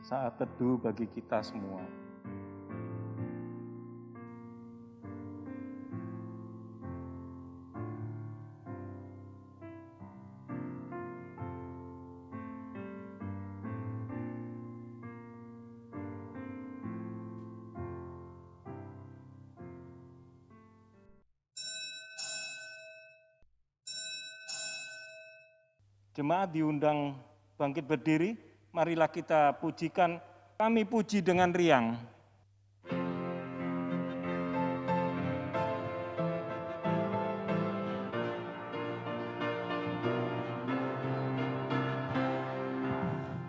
saat teduh bagi kita semua. Jemaat diundang bangkit berdiri, marilah kita pujikan, kami puji dengan riang.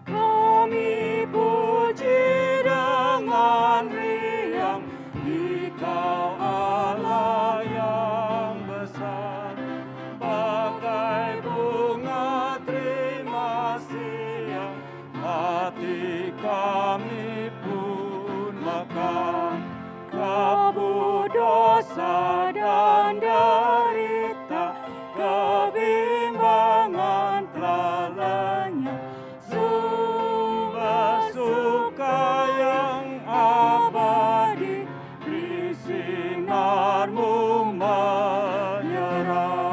Kami puji dengan riang, Dikau Allah yang besar, bagai bunga terima siang, hati kami pun mekar. Kabut dosa dan derita, kebimbangan telah lenyap, sumber suka yang abadi di sinar-Mu menyerap.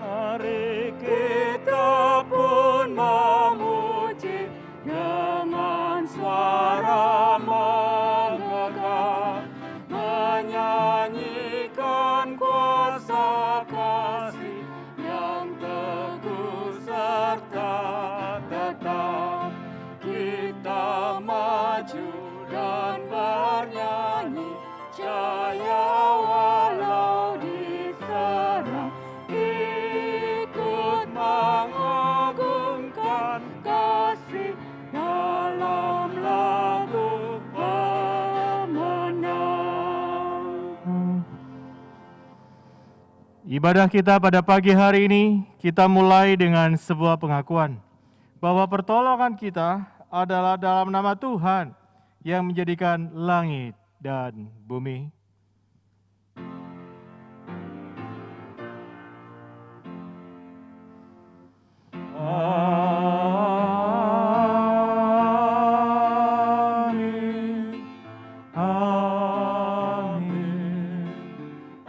Mari kita pun memuji dengan suara menggagah, menyanyikan kuasa kasih yang teguh serta tetap. Kita maju dan bernyanyi, jaya walau diserang, ikut mengagungkan kasih dalam lagu pemenang. Ibadah kita pada pagi hari ini, kita mulai dengan sebuah pengakuan bahwa pertolongan kita adalah dalam nama Tuhan yang menjadikan langit dan bumi. Amin. Amin.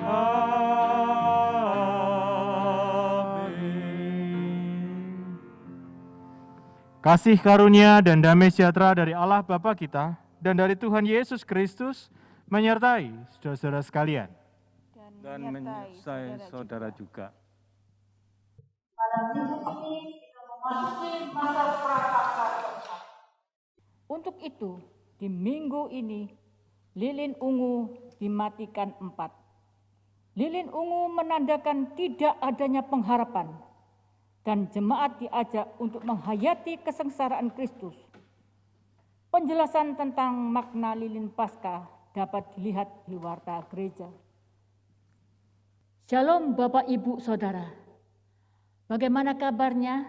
Amin. Kasih karunia dan damai sejahtera dari Allah Bapa kita dan dari Tuhan Yesus Kristus menyertai saudara-saudara sekalian. Dan menyertai saudara juga. Pada minggu ini kita memasuki masa prapaskah keempat. Untuk itu, di minggu ini, lilin ungu dimatikan 4. Lilin ungu menandakan tidak adanya pengharapan, dan jemaat diajak untuk menghayati kesengsaraan Kristus. Penjelasan tentang makna lilin Paskah dapat dilihat di warta gereja. Shalom Bapak Ibu Saudara. Bagaimana kabarnya?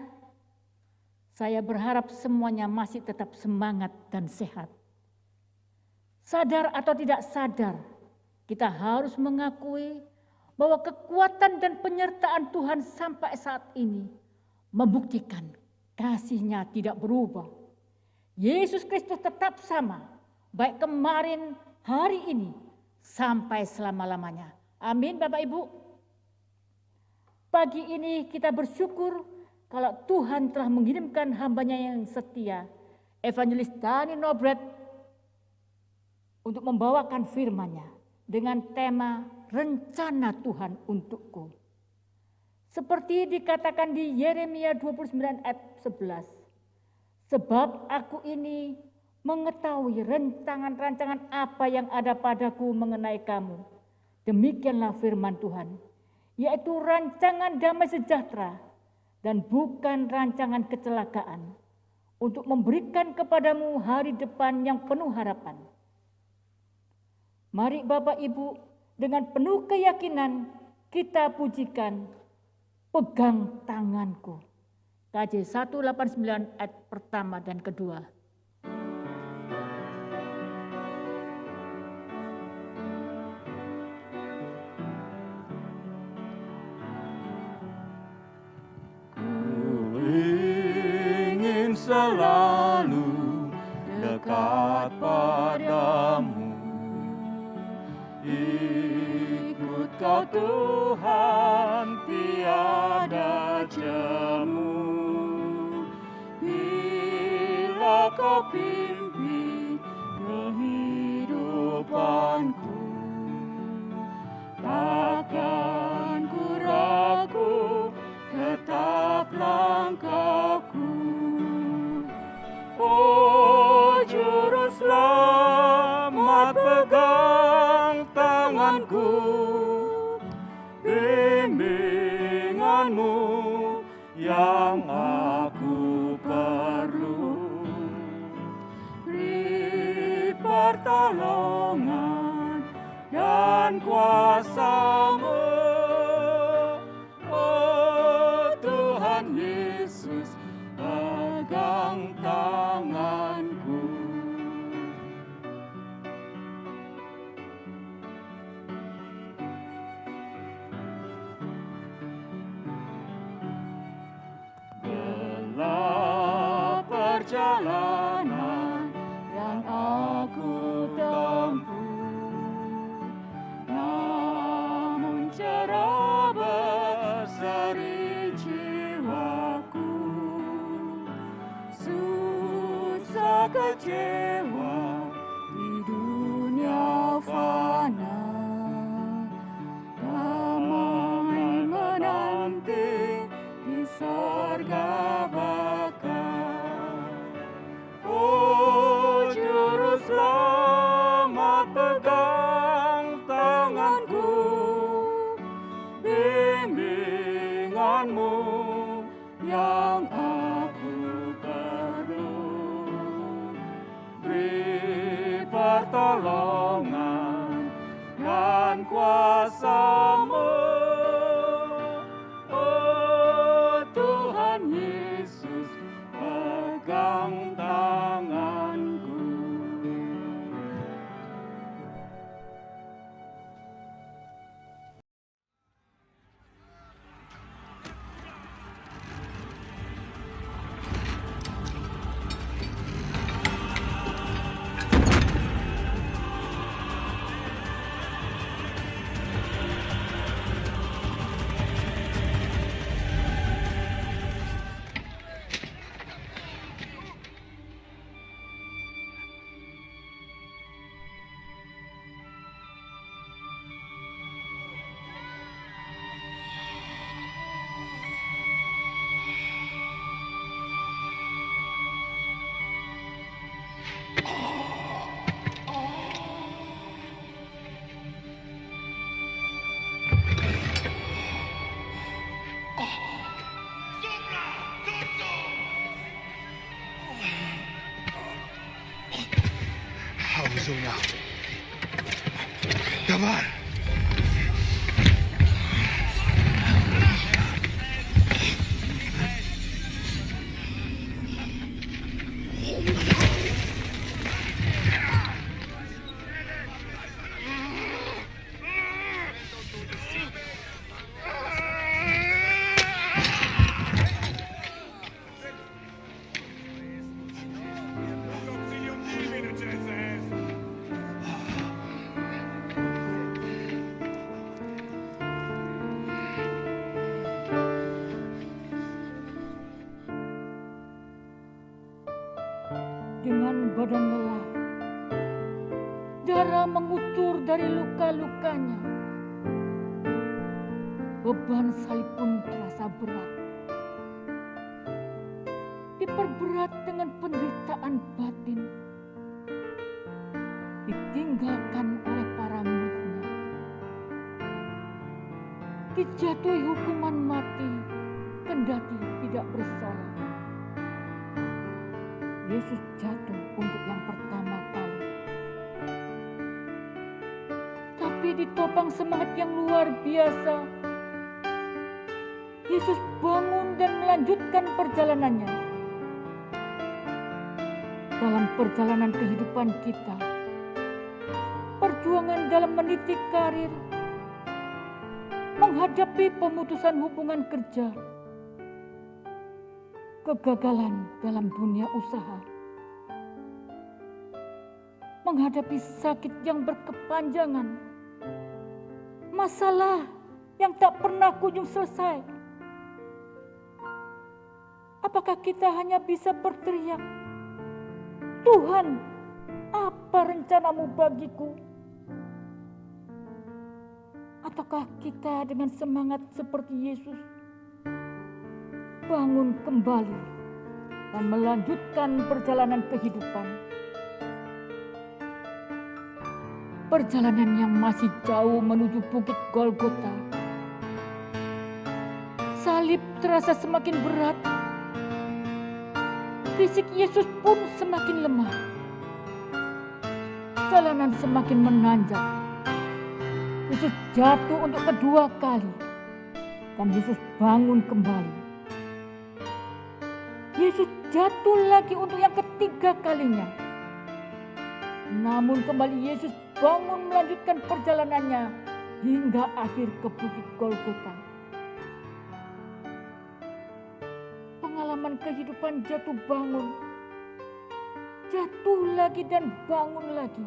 Saya berharap semuanya masih tetap semangat dan sehat. Sadar atau tidak sadar, kita harus mengakui bahwa kekuatan dan penyertaan Tuhan sampai saat ini membuktikan kasih-Nya tidak berubah. Yesus Kristus tetap sama, baik kemarin, hari ini, sampai selama-lamanya. Amin Bapak Ibu. Pagi ini kita bersyukur kalau Tuhan telah mengirimkan hamba-Nya yang setia, Evangelis Dani Nobret, untuk membawakan firman-Nya dengan tema rencana Tuhan untukku. Seperti dikatakan di Yeremia 29 ayat 11. Sebab aku ini mengetahui rancangan-rancangan apa yang ada padaku mengenai kamu. Demikianlah firman Tuhan, yaitu rancangan damai sejahtera dan bukan rancangan kecelakaan, untuk memberikan kepadamu hari depan yang penuh harapan. Mari Bapak Ibu, dengan penuh keyakinan kita pujikan Pegang Tanganku. KJ 189 ayat pertama dan kedua. selalu dekat padamu. Ikut kau Tuhan, tiada jemu. Bila kau pimpin kehidupanku, takkan ku ragu, tetap langkahku. Oh Juru Selamat, pegang tanganku, bimbinganmu yang aku perlu. Beri pertolongan dan kuasa-Mu, oh Tuhan Yesus, pegang tanganku. Gelap perjalanan yang aku tempuh, namun cerah berseri jiwaku. Susah kecewa di dunia fana, damai menanti di sorga baka. Oh Juru Selamat, pegang tanganku, bimbinganmu yang aku perlu. Beri pertolongan dan kuasa-Mu, oh Tuhan Yesus, pegang tanganku. حافظونا كمان. Dengan badan lelah, darah mengucur dari luka-lukanya. Beban salib pun terasa berat, diperberat dengan penderitaan batin, ditinggalkan oleh para muridnya, dijatuhi hukuman mati kendati tidak bersalah. Yesus jatuh untuk yang pertama kali. Tapi ditopang semangat yang luar biasa, Yesus bangun dan melanjutkan perjalanannya. Dalam perjalanan kehidupan kita, perjuangan dalam meniti karir, menghadapi pemutusan hubungan kerja, kegagalan dalam dunia usaha, menghadapi sakit yang berkepanjangan, masalah yang tak pernah kunjung selesai. Apakah kita hanya bisa berteriak, "Tuhan, apa rencanamu bagiku?" Ataukah kita dengan semangat seperti Yesus bangun kembali dan melanjutkan perjalanan kehidupan? Perjalanan yang masih jauh menuju Bukit Golgota. Salib terasa semakin berat. Fisik Yesus pun semakin lemah. Jalanan semakin menanjak. Yesus jatuh untuk kedua kali dan Yesus bangun kembali. Yesus jatuh lagi untuk yang ketiga kalinya. Namun kembali Yesus bangun melanjutkan perjalanannya hingga akhir ke Bukit Golgota. Pengalaman kehidupan jatuh bangun, jatuh lagi dan bangun lagi,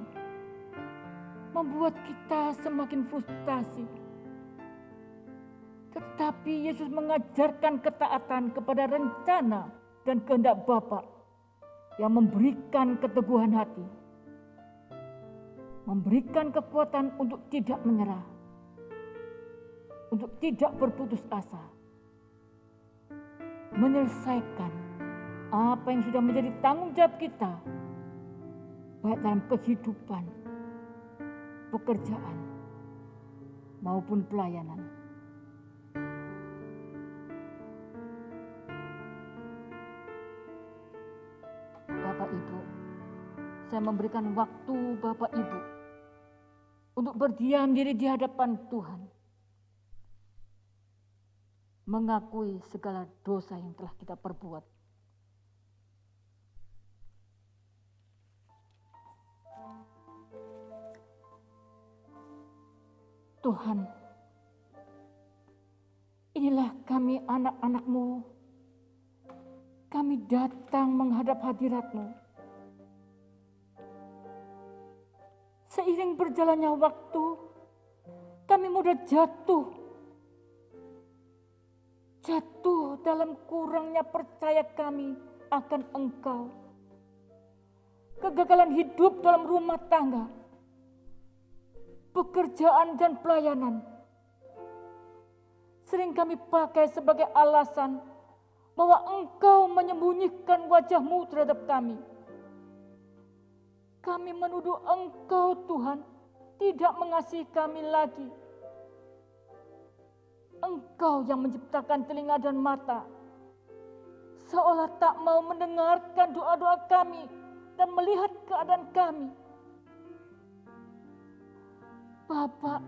membuat kita semakin frustasi. Tetapi Yesus mengajarkan ketaatan kepada rencana dan kehendak Bapa yang memberikan keteguhan hati, memberikan kekuatan untuk tidak menyerah, untuk tidak berputus asa, menyelesaikan apa yang sudah menjadi tanggung jawab kita, baik dalam kehidupan, pekerjaan, maupun pelayanan. Bapak Ibu, saya memberikan waktu Bapak Ibu untuk berdiam diri di hadapan Tuhan, mengakui segala dosa yang telah kita perbuat. Tuhan, inilah kami anak-anak-Mu. Kami datang menghadap hadirat-Mu. Seiring berjalannya waktu, kami mudah jatuh dalam kurangnya percaya kami akan Engkau. Kegagalan hidup dalam rumah tangga, pekerjaan dan pelayanan sering kami pakai sebagai alasan bahwa Engkau menyembunyikan wajah-Mu terhadap kami. Kami menuduh Engkau, Tuhan, tidak mengasihi kami lagi. Engkau yang menciptakan telinga dan mata, seolah tak mau mendengarkan doa-doa kami dan melihat keadaan kami. Bapa,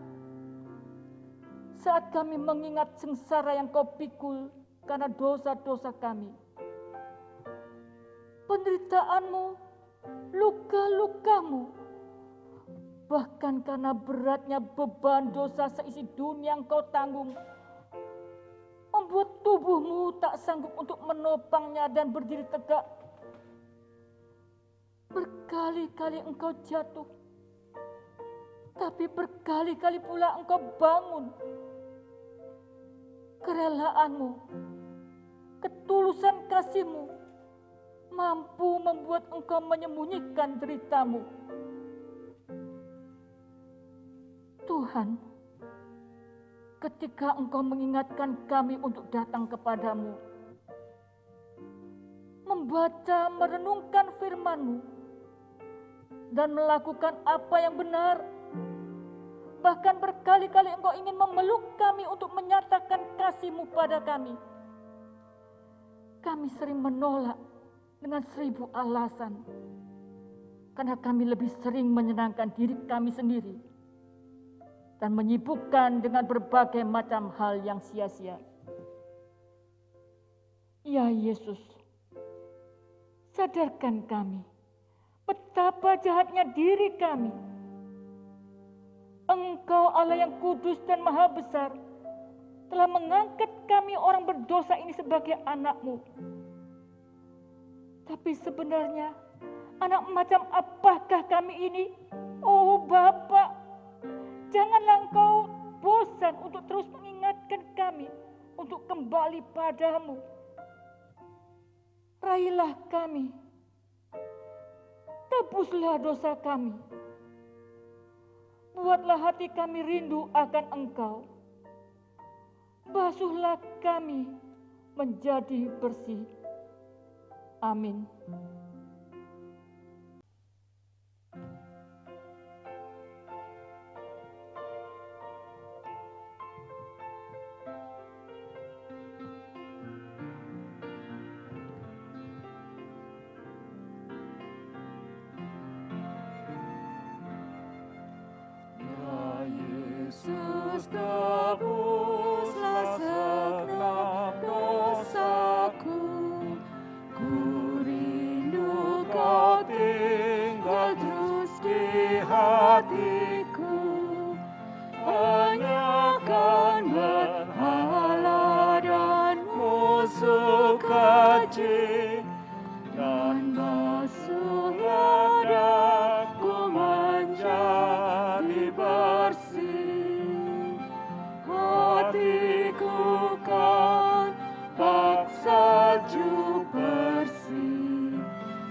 saat kami mengingat sengsara yang Kau pikul karena dosa-dosa kami, penderitaan-Mu, luka-luka-Mu, bahkan karena beratnya beban dosa seisi dunia yang Kau tanggung, membuat tubuh-Mu tak sanggup untuk menopangnya dan berdiri tegak. Berkali-kali Engkau jatuh, tapi berkali-kali pula Engkau bangun. Kerelaanmu, ketulusan kasih-Mu mampu membuat Engkau menyembunyikan derita-Mu. Tuhan, ketika Engkau mengingatkan kami untuk datang kepadamu, membaca, merenungkan firman-Mu, dan melakukan apa yang benar, bahkan berkali-kali Engkau ingin memeluk kami untuk menyatakan kasih-Mu pada kami. Kami sering menolak dengan 1000 alasan, karena kami lebih sering menyenangkan diri kami sendiri dan menyibukkan dengan berbagai macam hal yang sia-sia. Ya Yesus, sadarkan kami betapa jahatnya diri kami. Engkau Allah yang kudus dan maha besar telah mengangkat kami orang berdosa ini sebagai anak-Mu. Tapi sebenarnya anak macam apakah kami ini? Oh Bapa, janganlah Engkau bosan untuk terus mengingatkan kami untuk kembali padamu. Raihlah kami, tebuslah dosa kami, buatlah hati kami rindu akan Engkau, basuhlah kami menjadi bersih. Amin. Yesus, tebuslah segenap dosaku. Ku rindu Kau tinggal terus di hatiku. Banyakkan berhala dan musuh keji, dan basuhlah daku menjadi bersih. Hatiku kan bak salju bersih,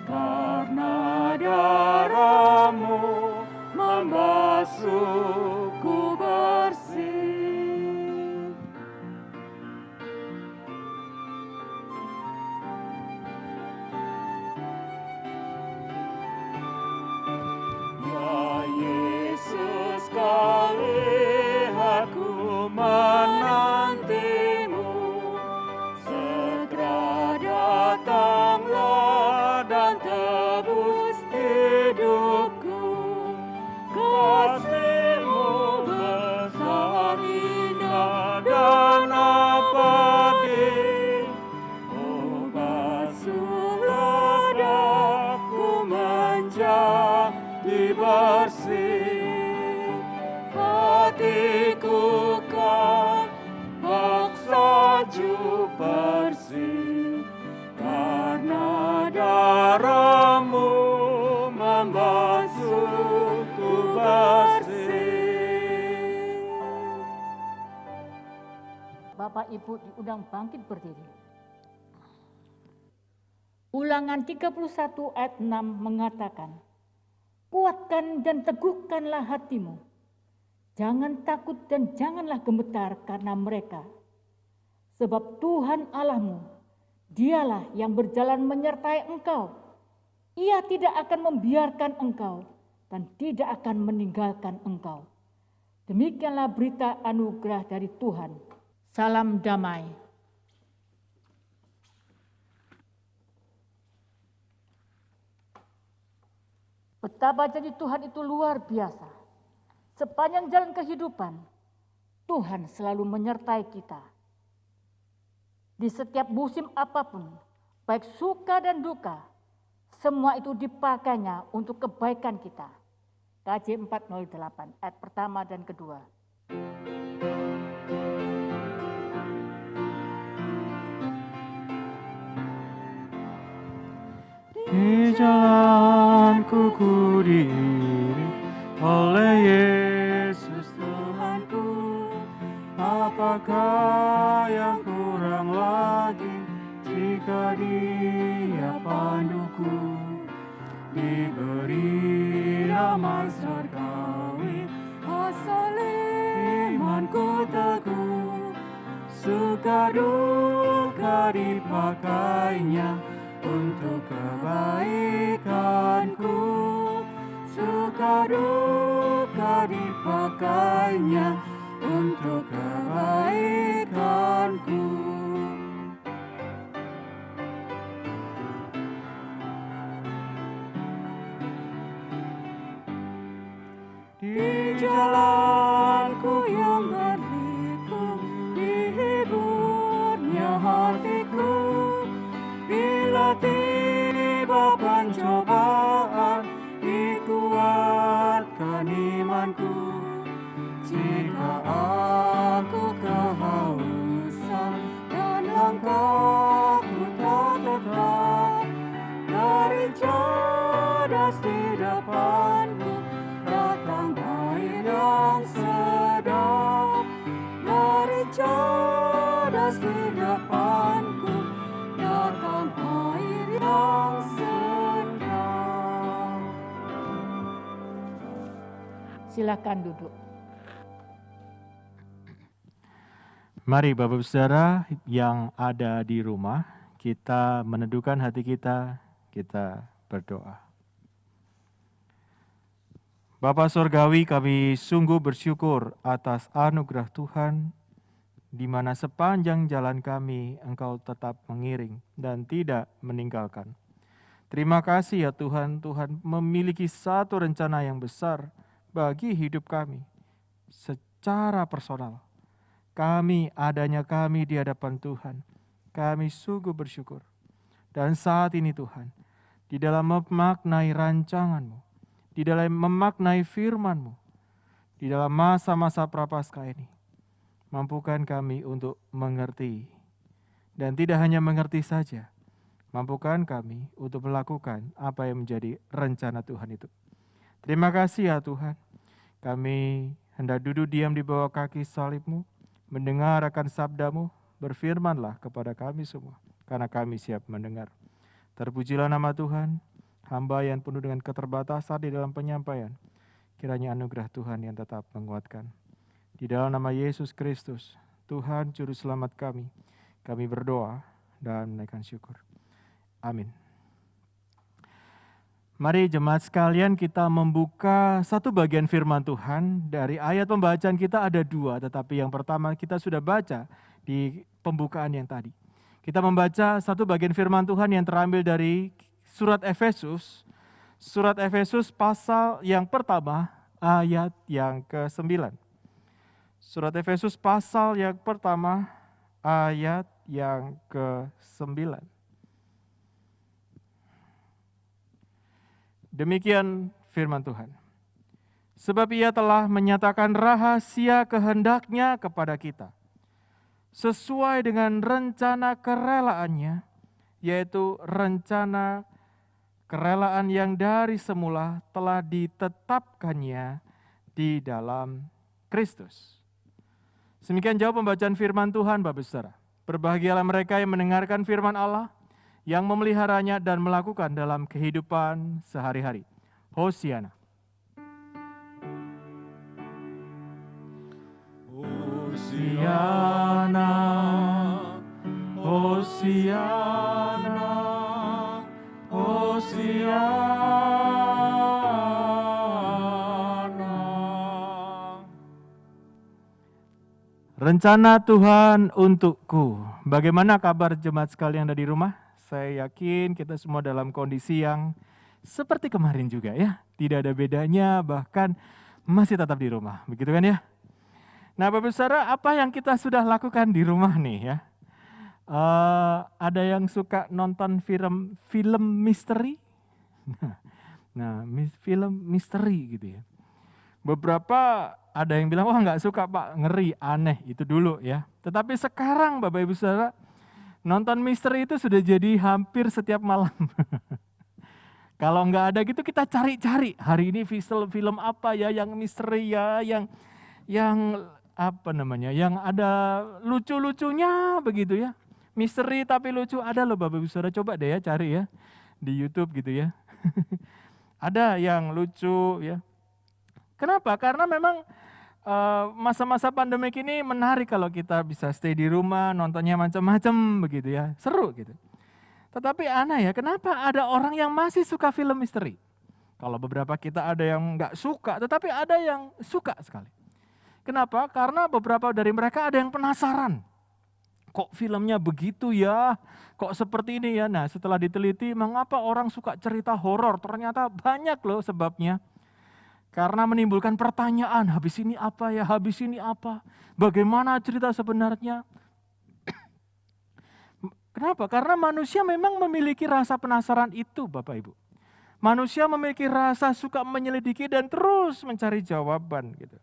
karena darah-Mu membasuhku bersih. Ya Yesus, Kau lihat ku menantimu. Segera datanglah dan tebus hidupku. Kasih-Mu besar, indah dan abadi. Oh, basuhlah daku menjadi bersih. Hatiku kan bak salju bersih, karena darah-Mu membasuhku bersih. Bapak Ibu diundang bangkit berdiri. Ulangan 31 ayat 6 mengatakan, kuatkan dan teguhkanlah hatimu. Jangan takut dan janganlah gemetar karena mereka. Sebab Tuhan Allahmu, Dialah yang berjalan menyertai engkau. Ia tidak akan membiarkan engkau dan tidak akan meninggalkan engkau. Demikianlah berita anugerah dari Tuhan. Salam damai. Betapa janji Tuhan itu luar biasa. Sepanjang jalan kehidupan, Tuhan selalu menyertai kita. Di setiap musim apapun, baik suka dan duka, semua itu dipakainya untuk kebaikan kita. KJ 408 ayat pertama dan kedua. Di jalanku ku diiring oleh Yesus Tuhanku. Apakah yang kurang lagi jika Dia panduku? Diberi aman surgawi, asal imanku teguh. Suka duka dipakainya untuk kebaikanku. Suka duka dipakainya untuk kebaikanku. Di jalanku yang berliku, dihiburnya hatiku. Bila tiba pencobaan, dikuatkan imanku. Jika aku kehausan dan langkahku tak tetap, depanku, datang air yang sedap. Dari cadas di depanku, datang air yang sedap. Silakan duduk. Mari Bapak Saudara yang ada di rumah, kita meneduhkan hati kita berdoa. Bapa Surgawi, kami sungguh bersyukur atas anugerah Tuhan, di mana sepanjang jalan kami Engkau tetap mengiring dan tidak meninggalkan. Terima kasih ya Tuhan, Tuhan memiliki satu rencana yang besar bagi hidup kami secara personal. Adanya kami di hadapan Tuhan, kami sungguh bersyukur. Dan saat ini Tuhan, di dalam memaknai rancangan-Mu, di dalam memaknai firman-Mu, di dalam masa-masa prapaskah ini, mampukan kami untuk mengerti. Dan tidak hanya mengerti saja, mampukan kami untuk melakukan apa yang menjadi rencana Tuhan itu. Terima kasih ya Tuhan, kami hendak duduk diam di bawah kaki salib-Mu, mendengar akan sabda-Mu, berfirmanlah kepada kami semua, karena kami siap mendengar. Terpujilah nama Tuhan, hamba yang penuh dengan keterbatasan di dalam penyampaian. Kiranya anugerah Tuhan yang tetap menguatkan. Di dalam nama Yesus Kristus, Tuhan Juru Selamat kami berdoa dan menaikkan syukur. Amin. Mari jemaat sekalian kita membuka satu bagian firman Tuhan. Dari ayat pembacaan kita ada dua, tetapi yang pertama kita sudah baca di pembukaan yang tadi. Kita membaca satu bagian firman Tuhan yang terambil dari surat Efesus. Surat Efesus pasal yang pertama ayat yang ke-9. Surat Efesus pasal yang pertama ayat yang ke-9. Demikian firman Tuhan. Sebab Ia telah menyatakan rahasia kehendak-Nya kepada kita, sesuai dengan rencana kerelaannya, yaitu rencana kerelaan yang dari semula telah ditetapkannya di dalam Kristus. Demikian jauh pembacaan firman Tuhan, Bapak Saudara. Berbahagialah mereka yang mendengarkan firman Allah, yang memeliharanya dan melakukan dalam kehidupan sehari-hari. Hosiana. Hosiana, Hosiana, Hosiana. Rencana Tuhan untukku. Bagaimana kabar jemaat sekalian yang ada di rumah? Saya yakin kita semua dalam kondisi yang seperti kemarin juga ya. Tidak ada bedanya, bahkan masih tetap di rumah. Begitu kan ya? Nah Bapak Saudara, apa yang kita sudah lakukan di rumah nih ya? Ada yang suka nonton film misteri? Nah, film misteri gitu ya. Beberapa ada yang bilang, wah nggak suka Pak, ngeri, aneh, itu dulu ya. Tetapi sekarang Bapak Ibu Saudara, nonton misteri itu sudah jadi hampir setiap malam. Kalau nggak ada gitu kita cari-cari. Hari ini film apa ya yang misteri ya, yang apa namanya, yang ada lucu-lucunya begitu ya. Misteri tapi lucu ada loh Bapak Ibu Saudara, coba deh ya cari ya di YouTube gitu ya. Ada yang lucu ya. Kenapa? Karena memang masa-masa pandemik ini menarik kalau kita bisa stay di rumah, nontonnya macam-macam begitu ya, seru gitu. Tetapi aneh ya, kenapa ada orang yang masih suka film misteri? Kalau beberapa kita ada yang nggak suka, tetapi ada yang suka sekali. Kenapa? Karena beberapa dari mereka ada yang penasaran. Kok filmnya begitu ya? Kok seperti ini ya? Nah setelah diteliti, mengapa orang suka cerita horor? Ternyata banyak loh sebabnya. Karena menimbulkan pertanyaan, habis ini apa ya, habis ini apa, bagaimana cerita sebenarnya. Kenapa? Karena manusia memang memiliki rasa penasaran itu Bapak Ibu. Manusia memiliki rasa suka menyelidiki dan terus mencari jawaban gitu.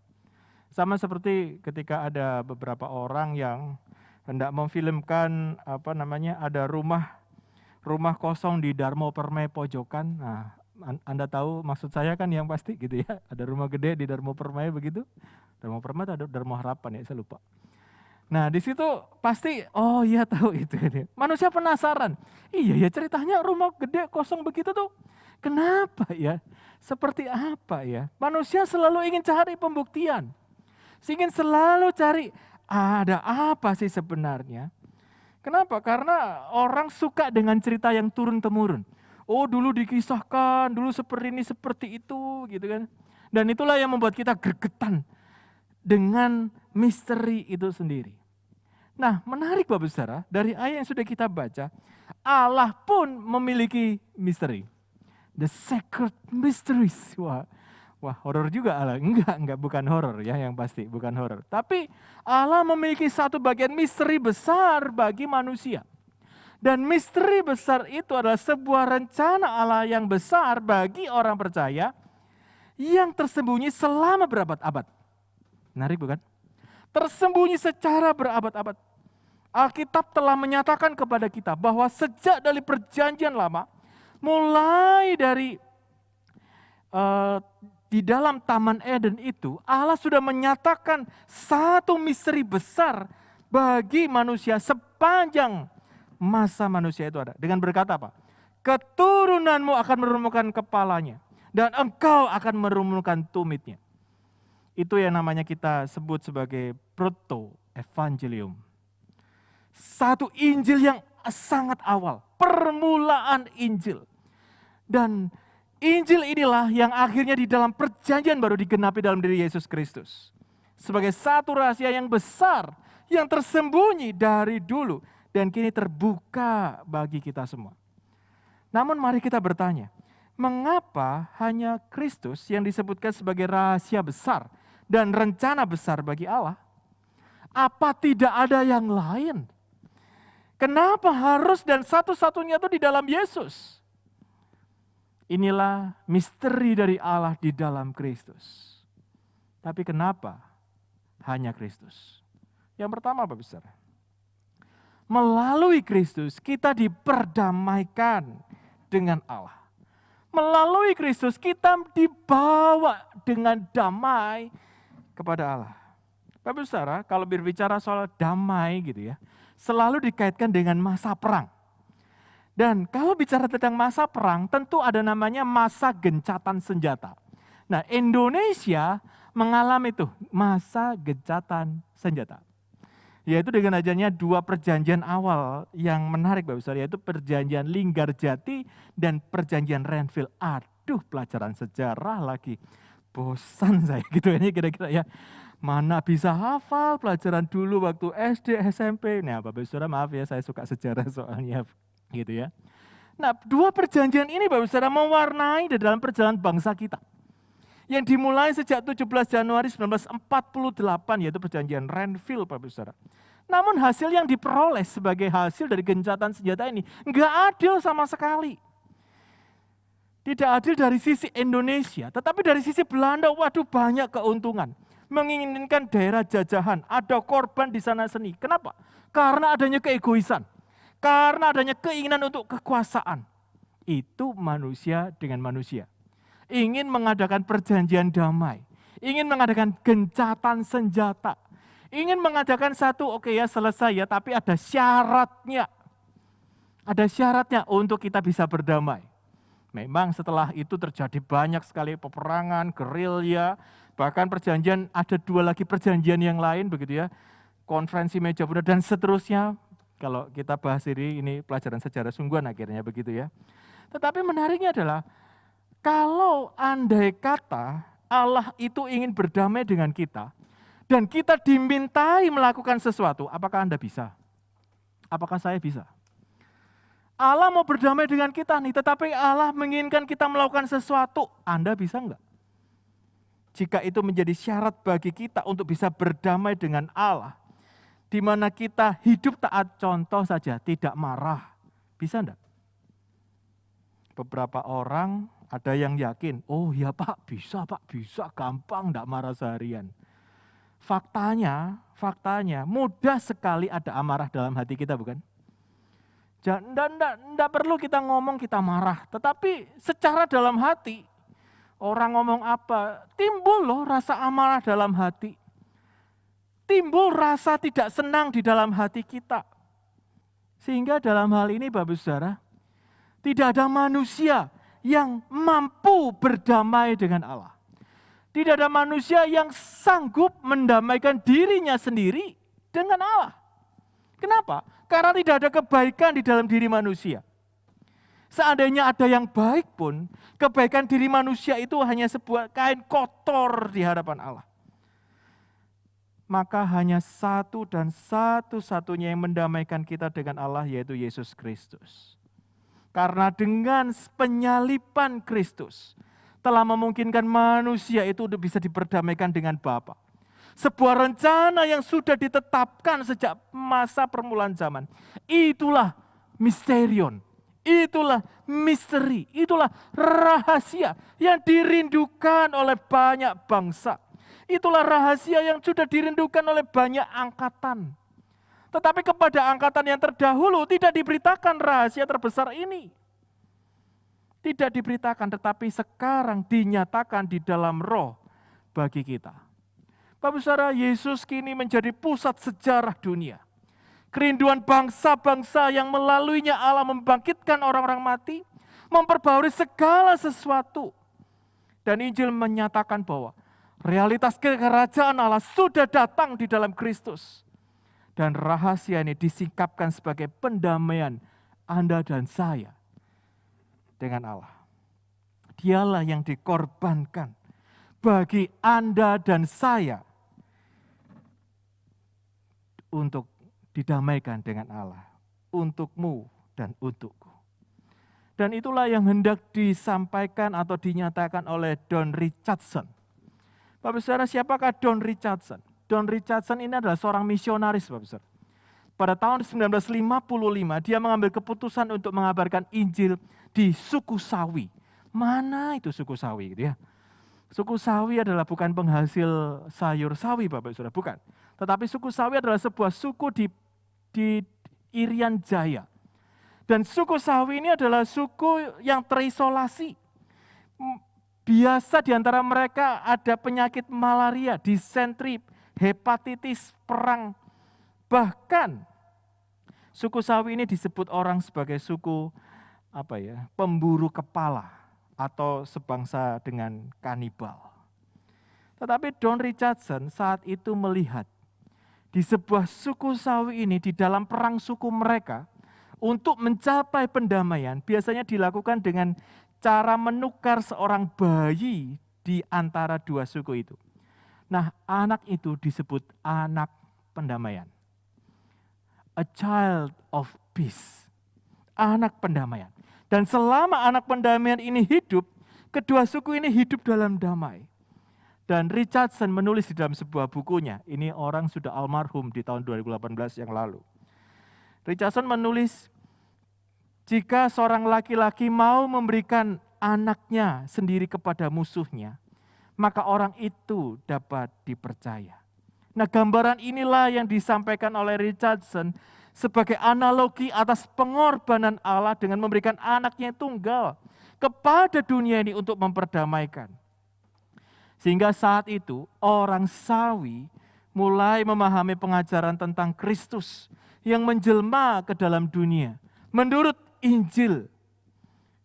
Sama seperti ketika ada beberapa orang yang hendak memfilmkan ada rumah kosong di Darmo Permai Pojokan. Nah, Anda tahu maksud saya kan yang pasti gitu ya. Ada rumah gede di Darmo Permai begitu. Darmo Permai atau Darmo Harapan ya, saya lupa. Nah di situ pasti, oh iya tahu itu. Manusia penasaran, iya ya ceritanya rumah gede kosong begitu tuh. Kenapa ya? Seperti apa ya? Manusia selalu ingin cari pembuktian. Ingin selalu cari, ada apa sih sebenarnya? Kenapa? Karena orang suka dengan cerita yang turun-temurun. Oh dulu dikisahkan, dulu seperti ini, seperti itu gitu kan. Dan itulah yang membuat kita gregetan dengan misteri itu sendiri. Nah menarik Bapak Saudara, dari ayat yang sudah kita baca, Allah pun memiliki misteri. The Sacred Mysteries. Wah horor juga Allah. Enggak bukan horor ya yang pasti, bukan horor. Tapi Allah memiliki satu bagian misteri besar bagi manusia. Dan misteri besar itu adalah sebuah rencana Allah yang besar bagi orang percaya yang tersembunyi selama berabad-abad. Menarik bukan? Tersembunyi secara berabad-abad. Alkitab telah menyatakan kepada kita bahwa sejak dari perjanjian lama, mulai dari di dalam Taman Eden itu, Allah sudah menyatakan satu misteri besar bagi manusia sepanjang masa manusia itu ada. Dengan berkata apa? Keturunanmu akan merumukkan kepalanya dan engkau akan merumukkan tumitnya. Itu yang namanya kita sebut sebagai proto-evangelium. Satu Injil yang sangat awal, permulaan Injil. Dan Injil inilah yang akhirnya di dalam perjanjian baru digenapi dalam diri Yesus Kristus. Sebagai satu rahasia yang besar, yang tersembunyi dari dulu dan kini terbuka bagi kita semua. Namun mari kita bertanya, mengapa hanya Kristus yang disebutkan sebagai rahasia besar dan rencana besar bagi Allah? Apa tidak ada yang lain? Kenapa harus dan satu-satunya itu di dalam Yesus? Inilah misteri dari Allah di dalam Kristus. Tapi kenapa hanya Kristus? Yang pertama Bapak Saudara, melalui Kristus kita diperdamaikan dengan Allah. Melalui Kristus kita dibawa dengan damai kepada Allah. Bapak Saudara, kalau berbicara soal damai gitu ya, selalu dikaitkan dengan masa perang. Dan kalau bicara tentang masa perang, tentu ada namanya masa gencatan senjata. Nah, Indonesia mengalami itu masa gencatan senjata. Yaitu dengan adanya dua perjanjian awal yang menarik Bapak Saudara, yaitu perjanjian Linggarjati dan perjanjian Renville. Aduh, pelajaran sejarah lagi. Bosan saya gitu ini kira-kira ya. Mana bisa hafal pelajaran dulu waktu SD, SMP. Nah Bapak Saudara maaf ya, saya suka sejarah soalnya gitu ya. Nah dua perjanjian ini Bapak Saudara mewarnai di dalam perjalanan bangsa kita. Yang dimulai sejak 17 Januari 1948 yaitu perjanjian Renville Bapak Saudara. Namun hasil yang diperoleh sebagai hasil dari gencatan senjata ini enggak adil sama sekali. Tidak adil dari sisi Indonesia, tetapi dari sisi Belanda, waduh banyak keuntungan. Menginginkan daerah jajahan, ada korban di sana sini. Kenapa? Karena adanya keegoisan. Karena adanya keinginan untuk kekuasaan. Itu manusia dengan manusia. Ingin mengadakan perjanjian damai. Ingin mengadakan gencatan senjata. Ingin mengadakan satu, oke ya selesai ya, tapi ada syaratnya. Ada syaratnya untuk kita bisa berdamai. Memang setelah itu terjadi banyak sekali peperangan, gerilya, bahkan perjanjian, ada dua lagi perjanjian yang lain begitu ya, konferensi meja bundar dan seterusnya. Kalau kita bahas ini pelajaran sejarah sungguhan akhirnya begitu ya. Tetapi menariknya adalah, kalau andai kata Allah itu ingin berdamai dengan kita, dan kita dimintai melakukan sesuatu, apakah Anda bisa? Apakah saya bisa? Allah mau berdamai dengan kita nih, tetapi Allah menginginkan kita melakukan sesuatu. Anda bisa enggak? Jika itu menjadi syarat bagi kita untuk bisa berdamai dengan Allah, di mana kita hidup taat, contoh saja, tidak marah. Bisa enggak? Beberapa orang ada yang yakin, oh ya Pak, bisa gampang enggak marah seharian. Faktanya mudah sekali ada amarah dalam hati kita bukan? Tidak perlu kita ngomong kita marah, tetapi secara dalam hati, orang ngomong apa, timbul loh rasa amarah dalam hati. Timbul rasa tidak senang di dalam hati kita. Sehingga dalam hal ini Bapak Saudara, tidak ada manusia yang mampu berdamai dengan Allah. Tidak ada manusia yang sanggup mendamaikan dirinya sendiri dengan Allah. Kenapa? Karena tidak ada kebaikan di dalam diri manusia. Seandainya ada yang baik pun, kebaikan diri manusia itu hanya sebuah kain kotor di hadapan Allah. Maka hanya satu dan satu-satunya yang mendamaikan kita dengan Allah, yaitu Yesus Kristus. Karena dengan penyaliban Kristus telah memungkinkan manusia itu bisa diperdamaikan dengan Bapa. Sebuah rencana yang sudah ditetapkan sejak masa permulaan zaman. Itulah misterion, itulah misteri, itulah rahasia yang dirindukan oleh banyak bangsa. Itulah rahasia yang sudah dirindukan oleh banyak angkatan. Tetapi kepada angkatan yang terdahulu tidak diberitakan rahasia terbesar ini. Tidak diberitakan, tetapi sekarang dinyatakan di dalam roh bagi kita. Bapak Saudara, Yesus kini menjadi pusat sejarah dunia. Kerinduan bangsa-bangsa yang melaluinya Allah membangkitkan orang-orang mati, memperbarui segala sesuatu. Dan Injil menyatakan bahwa realitas kerajaan Allah sudah datang di dalam Kristus. Dan rahasia ini disingkapkan sebagai pendamaian Anda dan saya dengan Allah. Dialah yang dikorbankan bagi Anda dan saya untuk didamaikan dengan Allah, untukmu dan untukku. Dan itulah yang hendak disampaikan atau dinyatakan oleh Don Richardson. Bapak Saudara, siapakah Don Richardson? Don Richardson ini adalah seorang misionaris, Bapak Saudara. Pada tahun 1955, dia mengambil keputusan untuk mengabarkan Injil di suku Sawi. Mana itu suku Sawi? Gitu ya. Suku Sawi adalah bukan penghasil sayur sawi, Bapak Saudara, bukan. Tetapi suku Sawi adalah sebuah suku di Irian Jaya. Dan suku Sawi ini adalah suku yang terisolasi. Biasa di antara mereka ada penyakit malaria, disentri, hepatitis, perang. Bahkan suku Sawi ini disebut orang sebagai suku pemburu kepala atau sebangsa dengan kanibal. Tetapi Don Richardson saat itu melihat di sebuah suku Sawi ini, di dalam perang suku mereka, untuk mencapai pendamaian, biasanya dilakukan dengan cara menukar seorang bayi di antara dua suku itu. Nah, anak itu disebut anak pendamaian. A child of peace. Anak pendamaian. Dan selama anak pendamaian ini hidup, kedua suku ini hidup dalam damai. Dan Richardson menulis di dalam sebuah bukunya, ini orang sudah almarhum di tahun 2018 yang lalu. Richardson menulis, jika seorang laki-laki mau memberikan anaknya sendiri kepada musuhnya, maka orang itu dapat dipercaya. Nah, gambaran inilah yang disampaikan oleh Richardson sebagai analogi atas pengorbanan Allah dengan memberikan anaknya yang tunggal kepada dunia ini untuk memperdamaikan. Sehingga saat itu orang Sawi mulai memahami pengajaran tentang Kristus yang menjelma ke dalam dunia menurut Injil.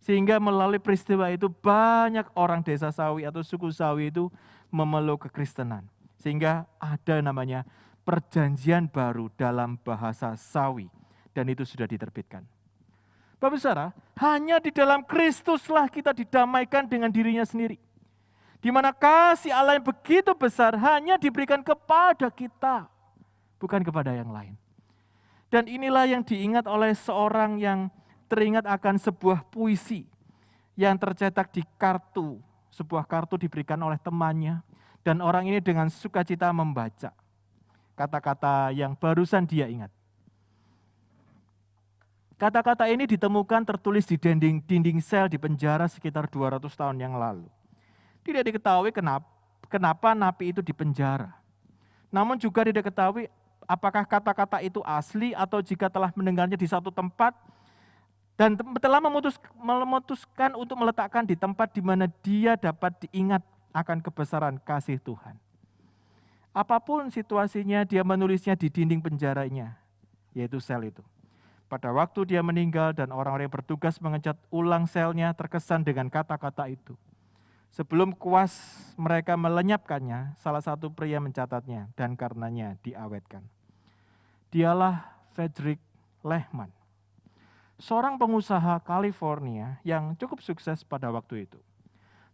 Sehingga melalui peristiwa itu banyak orang desa Sawi atau suku Sawi itu memeluk kekristenan. Sehingga ada namanya perjanjian baru dalam bahasa Sawi. Dan itu sudah diterbitkan. Bapak Saudara, hanya di dalam Kristuslah kita didamaikan dengan dirinya sendiri. Di mana kasih Allah yang begitu besar hanya diberikan kepada kita, bukan kepada yang lain. Dan inilah yang diingat oleh seorang yang teringat akan sebuah puisi yang tercetak di kartu. Sebuah kartu diberikan oleh temannya, dan orang ini dengan sukacita membaca kata-kata yang barusan dia ingat. Kata-kata ini ditemukan tertulis di dinding sel di penjara sekitar 200 tahun yang lalu. Tidak diketahui kenapa napi itu dipenjara. Namun juga tidak diketahui apakah kata-kata itu asli atau jika telah mendengarnya di satu tempat, dan telah memutuskan untuk meletakkan di tempat di mana dia dapat diingat akan kebesaran kasih Tuhan. Apapun situasinya, dia menulisnya di dinding penjaranya, yaitu sel itu. Pada waktu dia meninggal dan orang-orang yang bertugas mengecat ulang selnya terkesan dengan kata-kata itu. Sebelum kuas mereka melenyapkannya, salah satu pria mencatatnya dan karenanya diawetkan. Dialah Frederick Lehman, seorang pengusaha California yang cukup sukses pada waktu itu.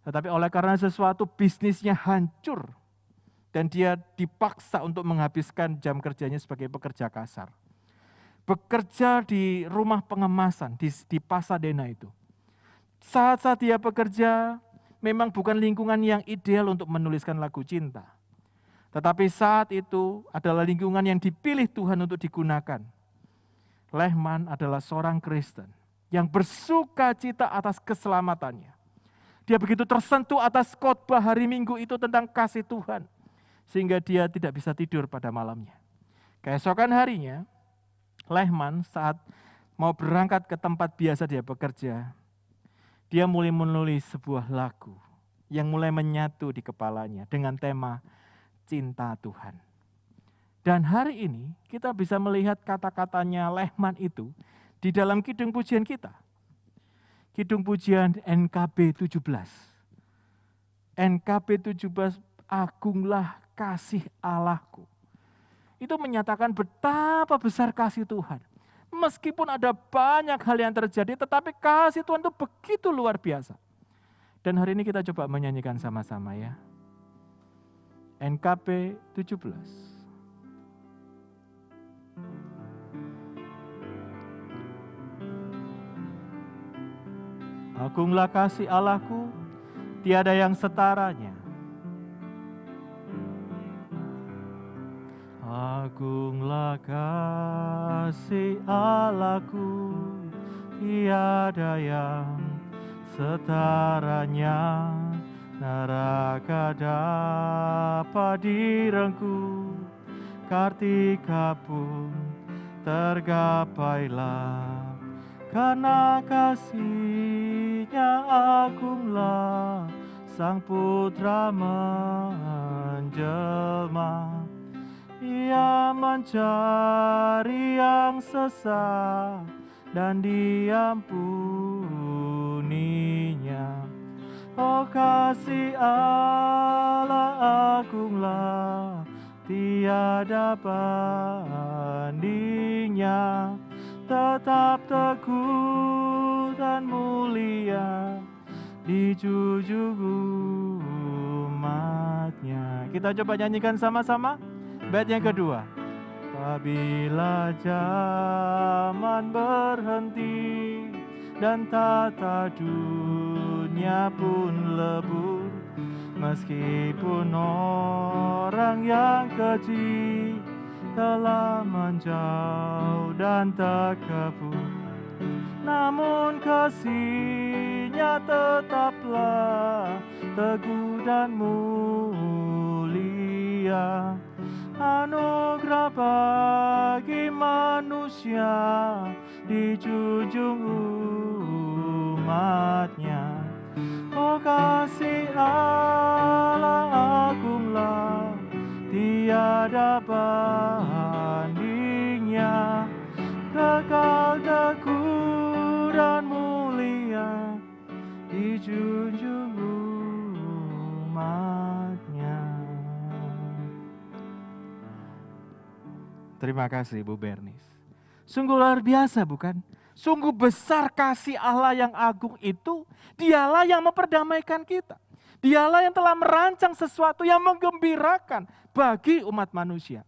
Tetapi oleh karena sesuatu bisnisnya hancur dan dia dipaksa untuk menghabiskan jam kerjanya sebagai pekerja kasar. Bekerja di rumah pengemasan di Pasadena itu. Saat-saat dia bekerja, memang bukan lingkungan yang ideal untuk menuliskan lagu cinta. Tetapi saat itu adalah lingkungan yang dipilih Tuhan untuk digunakan. Lehman adalah seorang Kristen yang bersuka cita atas keselamatannya. Dia begitu tersentuh atas khotbah hari Minggu itu tentang kasih Tuhan, sehingga dia tidak bisa tidur pada malamnya. Keesokan harinya, Lehman saat mau berangkat ke tempat biasa dia bekerja, dia mulai menulis sebuah lagu yang mulai menyatu di kepalanya dengan tema cinta Tuhan. Dan hari ini kita bisa melihat kata-katanya Lehman itu di dalam kidung pujian kita. Kidung pujian NKB 17. NKB 17, agunglah kasih Allahku. Itu menyatakan betapa besar kasih Tuhan. Meskipun ada banyak hal yang terjadi, tetapi kasih Tuhan itu begitu luar biasa. Dan hari ini kita coba menyanyikan sama-sama ya. NKB 17. Agunglah kasih Allahku, tiada yang setaranya. Agunglah kasih Allahku, tiada yang setaranya. Neraka dapat direngkuh, kartika pun tergapailah. Karena kasih-Nya agunglah, Sang Putra menjelma. Ia mencari yang sesat dan diampuninya. Oh kasih Allah agunglah, tiada bandingnya. Tetap teguh dan mulia di junjung umat-Nya. Kita coba nyanyikan sama-sama. Bait yang kedua. Apabila zaman berhenti dan tata dunia pun lebur, meskipun orang yang keji telah menjauh dan terkepung, namun kasih-Nya tetaplah teguh dan mulia. Anugerah bagi manusia di junjung umat-Nya. Oh kasih Allah agunglah, tiada bandingnya. Kekal teguh dan mulia di junjung umat-Nya. Terima kasih Bu Bernis. Sungguh luar biasa bukan? Sungguh besar kasih Allah yang agung itu. Dialah yang memperdamaikan kita. Dialah yang telah merancang sesuatu yang menggembirakan bagi umat manusia.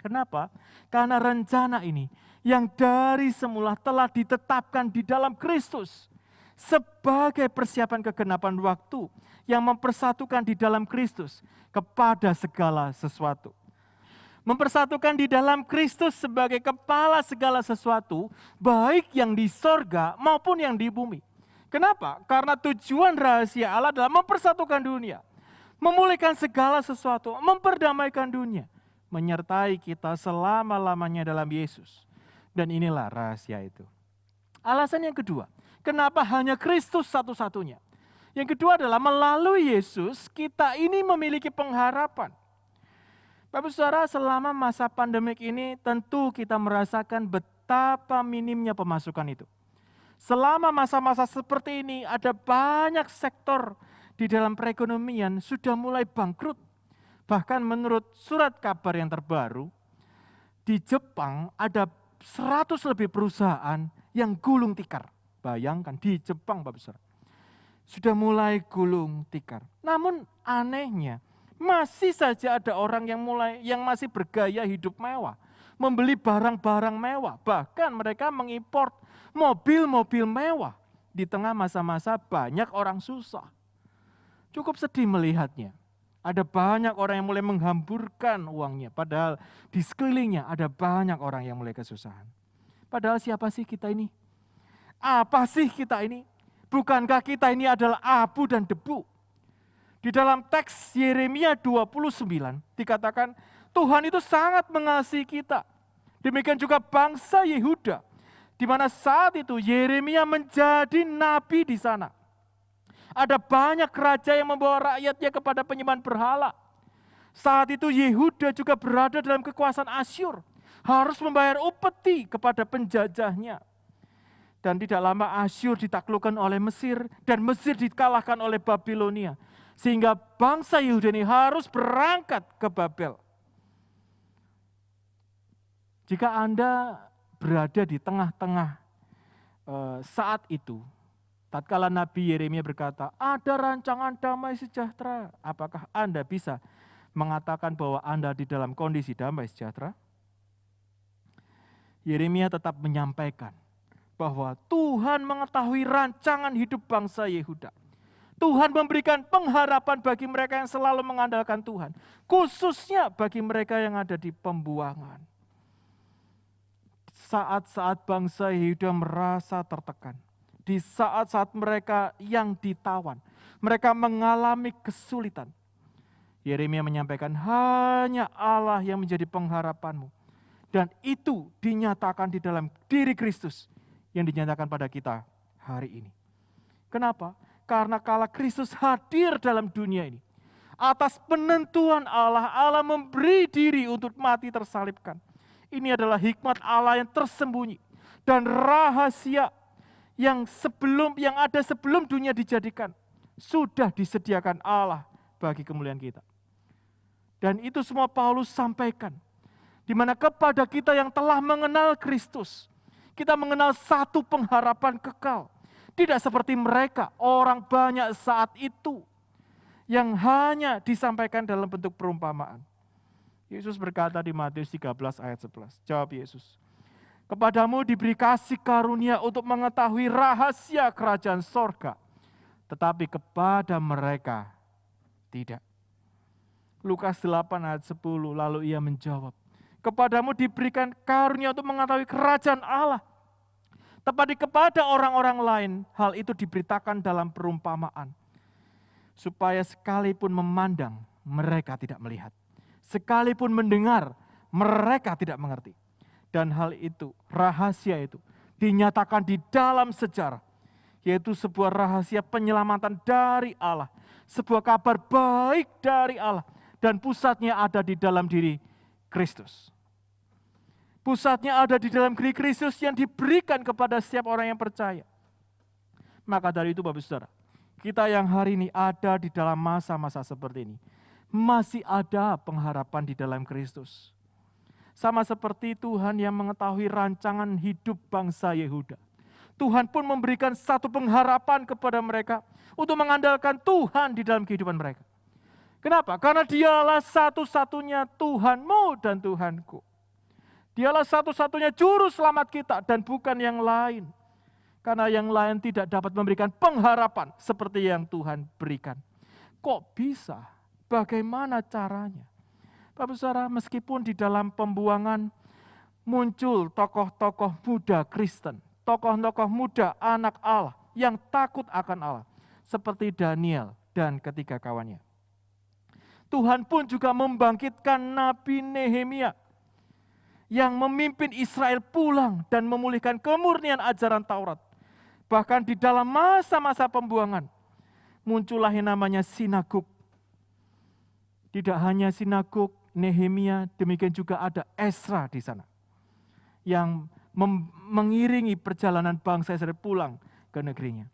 Kenapa? Karena rencana ini yang dari semula telah ditetapkan di dalam Kristus sebagai persiapan kegenapan waktu yang mempersatukan di dalam Kristus kepada segala sesuatu. Mempersatukan di dalam Kristus sebagai kepala segala sesuatu, baik yang di sorga maupun yang di bumi. Kenapa? Karena tujuan rahasia Allah adalah mempersatukan dunia, memulihkan segala sesuatu, memperdamaikan dunia, menyertai kita selama-lamanya dalam Yesus. Dan inilah rahasia itu. Alasan yang kedua, kenapa hanya Kristus satu-satunya? Yang kedua adalah melalui Yesus kita ini memiliki pengharapan. Bapak Saudara, selama masa pandemik ini tentu kita merasakan betapa minimnya pemasukan itu. Selama masa-masa seperti ini ada banyak sektor di dalam perekonomian sudah mulai bangkrut. Bahkan menurut surat kabar yang terbaru, di Jepang ada 100 lebih perusahaan yang gulung tikar. Bayangkan di Jepang Bapak Saudara. Sudah mulai gulung tikar. Namun anehnya masih saja ada orang yang masih bergaya hidup mewah, membeli barang-barang mewah, bahkan mereka mengimpor mobil-mobil mewah di tengah masa-masa banyak orang susah. Cukup sedih melihatnya. Ada banyak orang yang mulai menghamburkan uangnya, padahal di sekelilingnya ada banyak orang yang mulai kesusahan. Padahal siapa sih kita ini? Apa sih kita ini? Bukankah kita ini adalah abu dan debu? Di dalam teks Yeremia 29 dikatakan Tuhan itu sangat mengasihi kita. Demikian juga bangsa Yehuda, di mana saat itu Yeremia menjadi nabi di sana. Ada banyak raja yang membawa rakyatnya kepada penyembahan berhala. Saat itu Yehuda juga berada dalam kekuasaan Asyur, harus membayar upeti kepada penjajahnya. Dan tidak lama Asyur ditaklukkan oleh Mesir dan Mesir dikalahkan oleh Babilonia. Sehingga bangsa Yehuda ini harus berangkat ke Babel. Jika Anda berada di tengah-tengah saat itu, tatkala Nabi Yeremia berkata, ada rancangan damai sejahtera. Apakah Anda bisa mengatakan bahwa Anda di dalam kondisi damai sejahtera? Yeremia tetap menyampaikan bahwa Tuhan mengetahui rancangan hidup bangsa Yehuda. Tuhan memberikan pengharapan bagi mereka yang selalu mengandalkan Tuhan. Khususnya bagi mereka yang ada di pembuangan. Saat-saat bangsa Yehuda merasa tertekan. Di saat-saat mereka yang ditawan. Mereka mengalami kesulitan. Yeremia menyampaikan hanya Allah yang menjadi pengharapanmu. Dan itu dinyatakan di dalam diri Kristus yang dinyatakan pada kita hari ini. Kenapa? Karena kala Kristus hadir dalam dunia ini, atas penentuan Allah, Allah memberi diri untuk mati tersalibkan. Ini adalah hikmat Allah yang tersembunyi dan rahasia yang ada sebelum dunia dijadikan sudah disediakan Allah bagi kemuliaan kita. Dan itu semua Paulus sampaikan, di mana kepada kita yang telah mengenal Kristus, kita mengenal satu pengharapan kekal. Tidak seperti mereka, orang banyak saat itu yang hanya disampaikan dalam bentuk perumpamaan. Yesus berkata di Matius 13 ayat 11. Jawab Yesus, kepadamu diberi kasih karunia untuk mengetahui rahasia kerajaan sorga, tetapi kepada mereka tidak. Lukas 8 ayat 10, lalu ia menjawab, kepadamu diberikan karunia untuk mengetahui kerajaan Allah. Tetapi kepada orang-orang lain, hal itu diberitakan dalam perumpamaan. Supaya sekalipun memandang, mereka tidak melihat. Sekalipun mendengar, mereka tidak mengerti. Dan hal itu, rahasia itu, dinyatakan di dalam sejarah. Yaitu sebuah rahasia penyelamatan dari Allah. Sebuah kabar baik dari Allah. Dan pusatnya ada di dalam diri Kristus. Pusatnya ada di dalam diri Kristus yang diberikan kepada setiap orang yang percaya. Maka dari itu Bapak Saudara, kita yang hari ini ada di dalam masa-masa seperti ini, masih ada pengharapan di dalam Kristus. Sama seperti Tuhan yang mengetahui rancangan hidup bangsa Yehuda. Tuhan pun memberikan satu pengharapan kepada mereka untuk mengandalkan Tuhan di dalam kehidupan mereka. Kenapa? Karena dialah satu-satunya Tuhanmu dan Tuhanku. Dialah satu-satunya juru selamat kita dan bukan yang lain. Karena yang lain tidak dapat memberikan pengharapan seperti yang Tuhan berikan. Kok bisa? Bagaimana caranya? Bapak Saudara, meskipun di dalam pembuangan muncul tokoh-tokoh muda Kristen, tokoh-tokoh muda anak Allah yang takut akan Allah, seperti Daniel dan ketiga kawannya. Tuhan pun juga membangkitkan Nabi Nehemia. yang memimpin Israel pulang dan memulihkan kemurnian ajaran Taurat. Bahkan di dalam masa-masa pembuangan, muncullah yang namanya sinagog. Tidak hanya sinagog Nehemia, demikian juga ada Ezra di sana yang mengiringi perjalanan bangsa Israel pulang ke negerinya.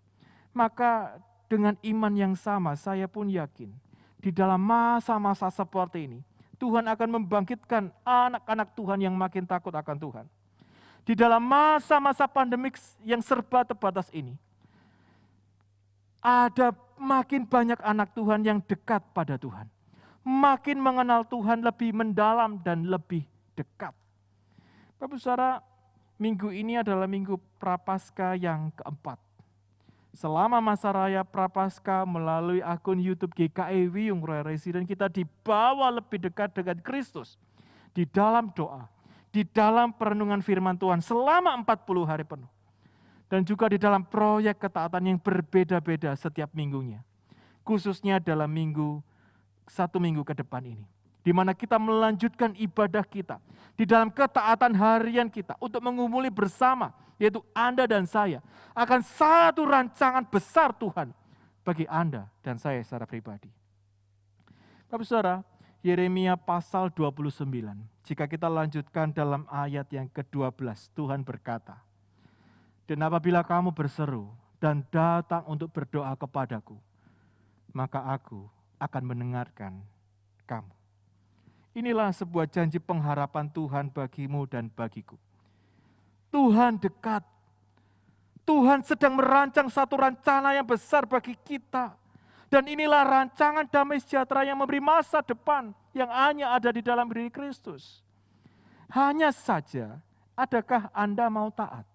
Maka dengan iman yang sama, saya pun yakin di dalam masa-masa seperti ini, Tuhan akan membangkitkan anak-anak Tuhan yang makin takut akan Tuhan. Di dalam masa-masa pandemik yang serba terbatas ini, ada makin banyak anak Tuhan yang dekat pada Tuhan. Makin mengenal Tuhan lebih mendalam dan lebih dekat. Bapak Saudara, minggu ini adalah minggu Prapaskah yang keempat. Selama masa raya Prapaskah melalui akun YouTube GKI Wiyung Royal Resident, kita dibawa lebih dekat dengan Kristus. Di dalam doa, di dalam perenungan firman Tuhan selama 40 hari penuh. Dan juga di dalam proyek ketaatan yang berbeda-beda setiap minggunya. Khususnya dalam satu minggu ke depan ini. Di mana kita melanjutkan ibadah kita. Di dalam ketaatan harian kita untuk mengumuli bersama, yaitu Anda dan saya, akan satu rancangan besar Tuhan bagi Anda dan saya secara pribadi. Bapak Saudara, Yeremia pasal 29, jika kita lanjutkan dalam ayat yang ke-12, Tuhan berkata, "Dan apabila kamu berseru dan datang untuk berdoa kepadaku, maka aku akan mendengarkan kamu." Inilah sebuah janji pengharapan Tuhan bagimu dan bagiku. Tuhan dekat. Tuhan sedang merancang satu rencana yang besar bagi kita. Dan inilah rancangan damai sejahtera yang memberi masa depan yang hanya ada di dalam diri Kristus. Hanya saja, adakah Anda mau taat?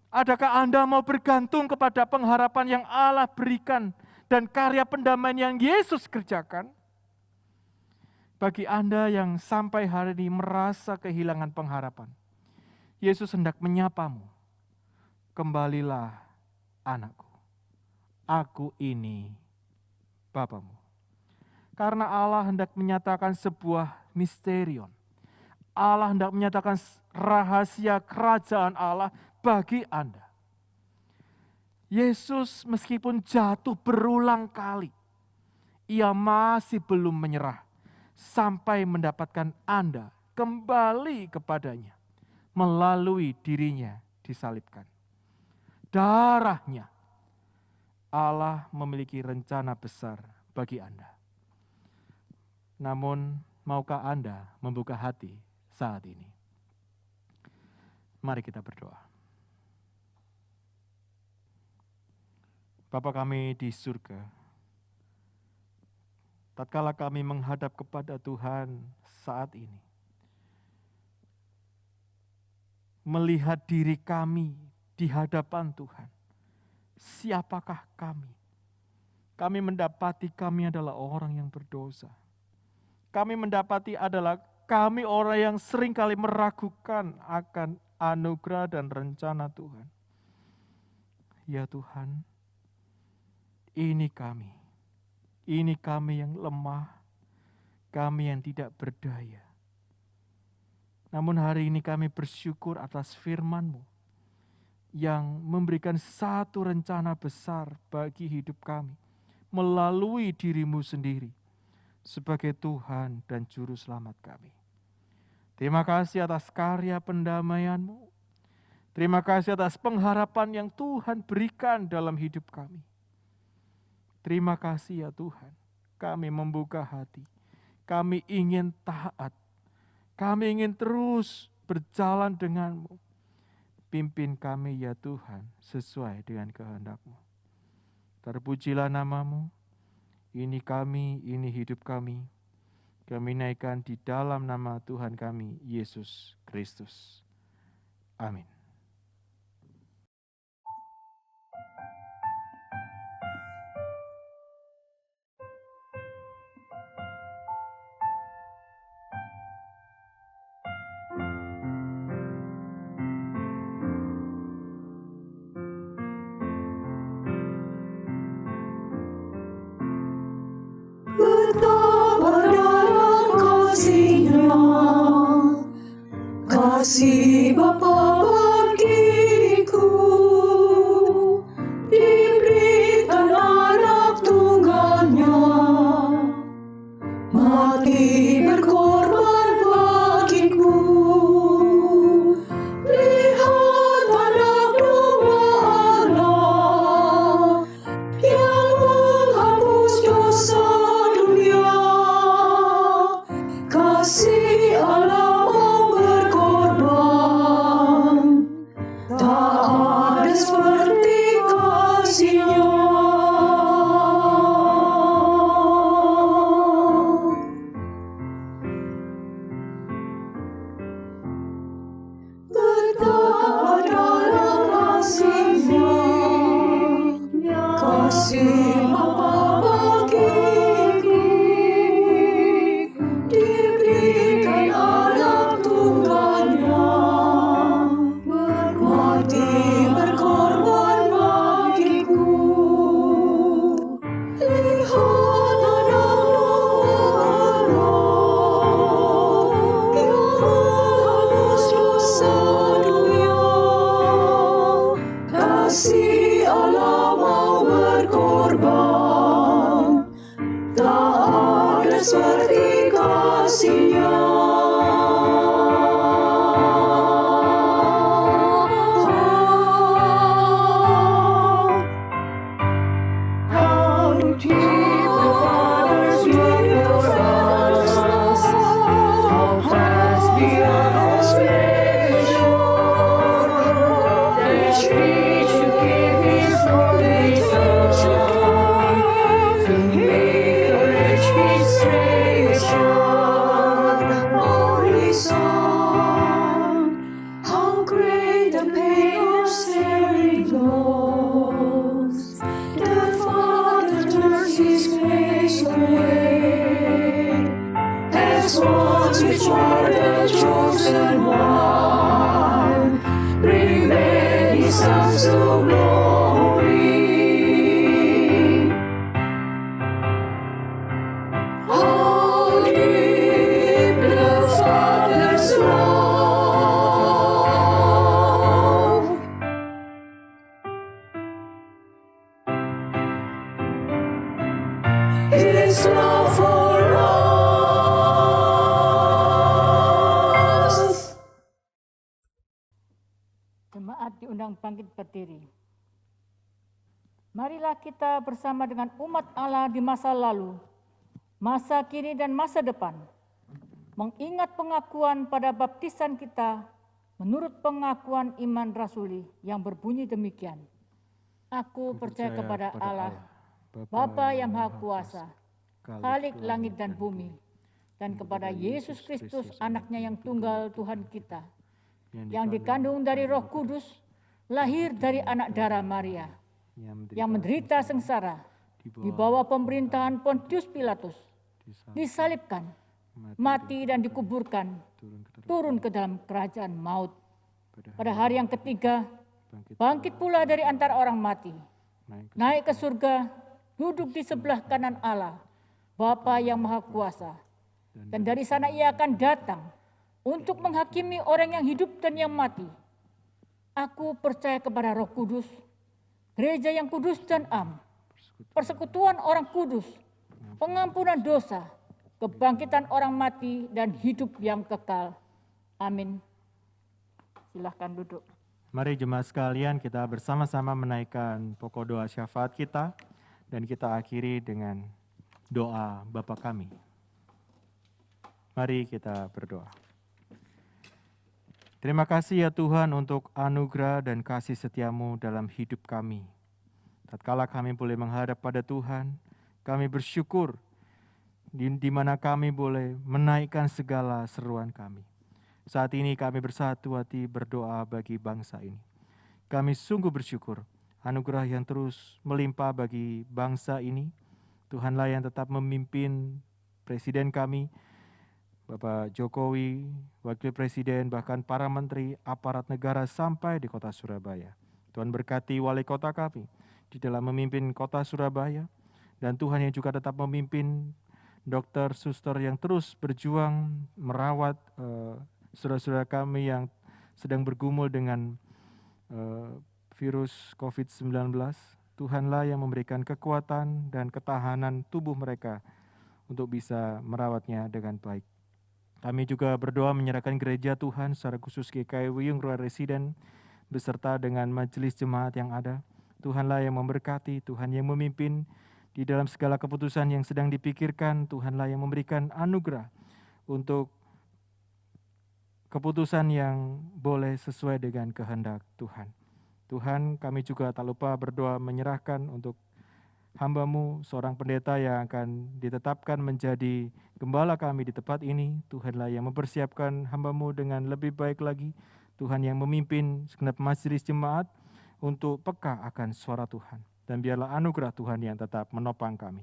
Adakah Anda mau bergantung kepada pengharapan yang Allah berikan dan karya pendamaian yang Yesus kerjakan? Bagi Anda yang sampai hari ini merasa kehilangan pengharapan, Yesus hendak menyapamu. Kembalilah anakku, aku ini Bapamu. Karena Allah hendak menyatakan sebuah misterion. Allah hendak menyatakan rahasia kerajaan Allah bagi Anda. Yesus meskipun jatuh berulang kali, Ia masih belum menyerah sampai mendapatkan Anda kembali kepadanya melalui dirinya disalibkan. Darahnya, Allah memiliki rencana besar bagi Anda. Namun, maukah Anda membuka hati saat ini? Mari kita berdoa. Bapa kami di surga, tatkala kami menghadap kepada Tuhan saat ini, melihat diri kami di hadapan Tuhan, siapakah kami? Kami mendapati kami adalah orang yang berdosa. Kami mendapati adalah kami orang yang seringkali meragukan akan anugerah dan rencana Tuhan. Ya Tuhan, ini kami yang lemah, kami yang tidak berdaya. Namun hari ini kami bersyukur atas firman-Mu yang memberikan satu rencana besar bagi hidup kami melalui diri-Mu sendiri sebagai Tuhan dan Juru Selamat kami. Terima kasih atas karya pendamaian-Mu. Terima kasih atas pengharapan yang Tuhan berikan dalam hidup kami. Terima kasih ya Tuhan, kami membuka hati, kami ingin taat, kami ingin terus berjalan denganmu. Pimpin kami ya Tuhan, sesuai dengan kehendak-Mu. Terpujilah nama-Mu, ini kami, ini hidup kami. Kami naikkan di dalam nama Tuhan kami, Yesus Kristus. Amin. Betapa dalam kasih-Nya Kasih Bapa bagiku diberikan anak tunggalnya, mati berkorban bagiku. Lihat anak domba Allah yang menghapus dosa dunia. Kasih Allah mau berkorban, tak ada seperti kasih-Nya. Betapa dalam kasih-Nya, kasih Bapa bagiku, diberikan anak tunggalnya, mati berkorban bagiku. Lihat anak domba Allah yang menghapus dosa dunia. Kasih Allah mau berkorban, tak ada seperti kasih-Nya. How deep the Father's love, how vast beyond all measure, that reach to give His only Son, to make a rich His treasure, only Son. How great the pain of sharing loss, the Father turns His face away, as ones which are the chosen one, bring many sons to glory. How deep the Father's love, His love for us. Jemaat diundang bangkit berdiri. Marilah kita bersama dengan umat Allah di masa lalu, masa kini dan masa depan, mengingat pengakuan pada baptisan kita menurut pengakuan iman rasuli yang berbunyi demikian. Aku percaya kepada Allah, Bapa yang Maha Kuasa, Khalik langit dan bumi, dan kepada Yesus Kristus anaknya yang tunggal Tuhan kita, yang dikandung dari Roh Kudus, lahir dari anak darah Maria, yang menderita sengsara di bawah pemerintahan Pontius Pilatus, disalibkan, mati dan dikuburkan, turun ke dalam kerajaan maut. Pada hari yang ketiga, bangkit pula dari antara orang mati, naik ke surga, duduk di sebelah kanan Allah, Bapa yang Maha Kuasa. Dan dari sana Ia akan datang untuk menghakimi orang yang hidup dan yang mati. Aku percaya kepada Roh Kudus, gereja yang kudus dan am, persekutuan orang kudus, pengampunan dosa, kebangkitan orang mati, dan hidup yang kekal. Amin. Silahkan duduk. Mari jemaat sekalian kita bersama-sama menaikkan pokok doa syafaat kita dan kita akhiri dengan doa Bapa kami. Mari kita berdoa. Terima kasih ya Tuhan untuk anugerah dan kasih setiamu dalam hidup kami. Tatkala kami boleh menghadap pada Tuhan, kami bersyukur di mana kami boleh menaikkan segala seruan kami. Saat ini kami bersatu hati berdoa bagi bangsa ini. Kami sungguh bersyukur anugerah yang terus melimpah bagi bangsa ini. Tuhanlah yang tetap memimpin Presiden kami, Bapak Jokowi, Wakil Presiden, bahkan para menteri, aparat negara sampai di kota Surabaya. Tuhan berkati wali kota kami di dalam memimpin kota Surabaya, dan Tuhan yang juga tetap memimpin dokter, suster yang terus berjuang merawat saudara-saudara kami yang sedang bergumul dengan virus COVID-19. Tuhanlah yang memberikan kekuatan dan ketahanan tubuh mereka untuk bisa merawatnya dengan baik. Kami juga berdoa menyerahkan gereja Tuhan, secara khusus GKI Wiyung Ruang Residen, beserta dengan majelis jemaat yang ada. Tuhanlah yang memberkati, Tuhan yang memimpin di dalam segala keputusan yang sedang dipikirkan. Tuhanlah yang memberikan anugerah untuk keputusan yang boleh sesuai dengan kehendak Tuhan. Tuhan, kami juga tak lupa berdoa menyerahkan untuk hamba-Mu, seorang pendeta yang akan ditetapkan menjadi gembala kami di tempat ini. Tuhanlah yang mempersiapkan hamba-Mu dengan lebih baik lagi. Tuhan yang memimpin segenap majelis jemaat untuk peka akan suara Tuhan. Dan biarlah anugerah Tuhan yang tetap menopang kami.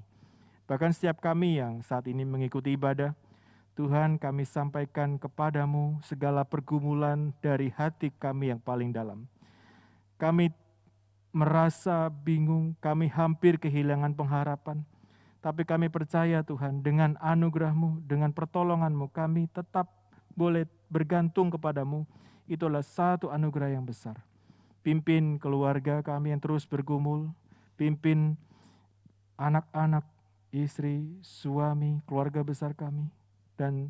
Bahkan setiap kami yang saat ini mengikuti ibadah, Tuhan, kami sampaikan kepadamu segala pergumulan dari hati kami yang paling dalam. Kami merasa bingung, kami hampir kehilangan pengharapan. Tapi kami percaya Tuhan, dengan anugerah-Mu, dengan pertolongan-Mu, kami tetap boleh bergantung kepadamu. Itulah satu anugerah yang besar. Pimpin keluarga kami yang terus bergumul, pimpin anak-anak, istri, suami, keluarga besar kami, dan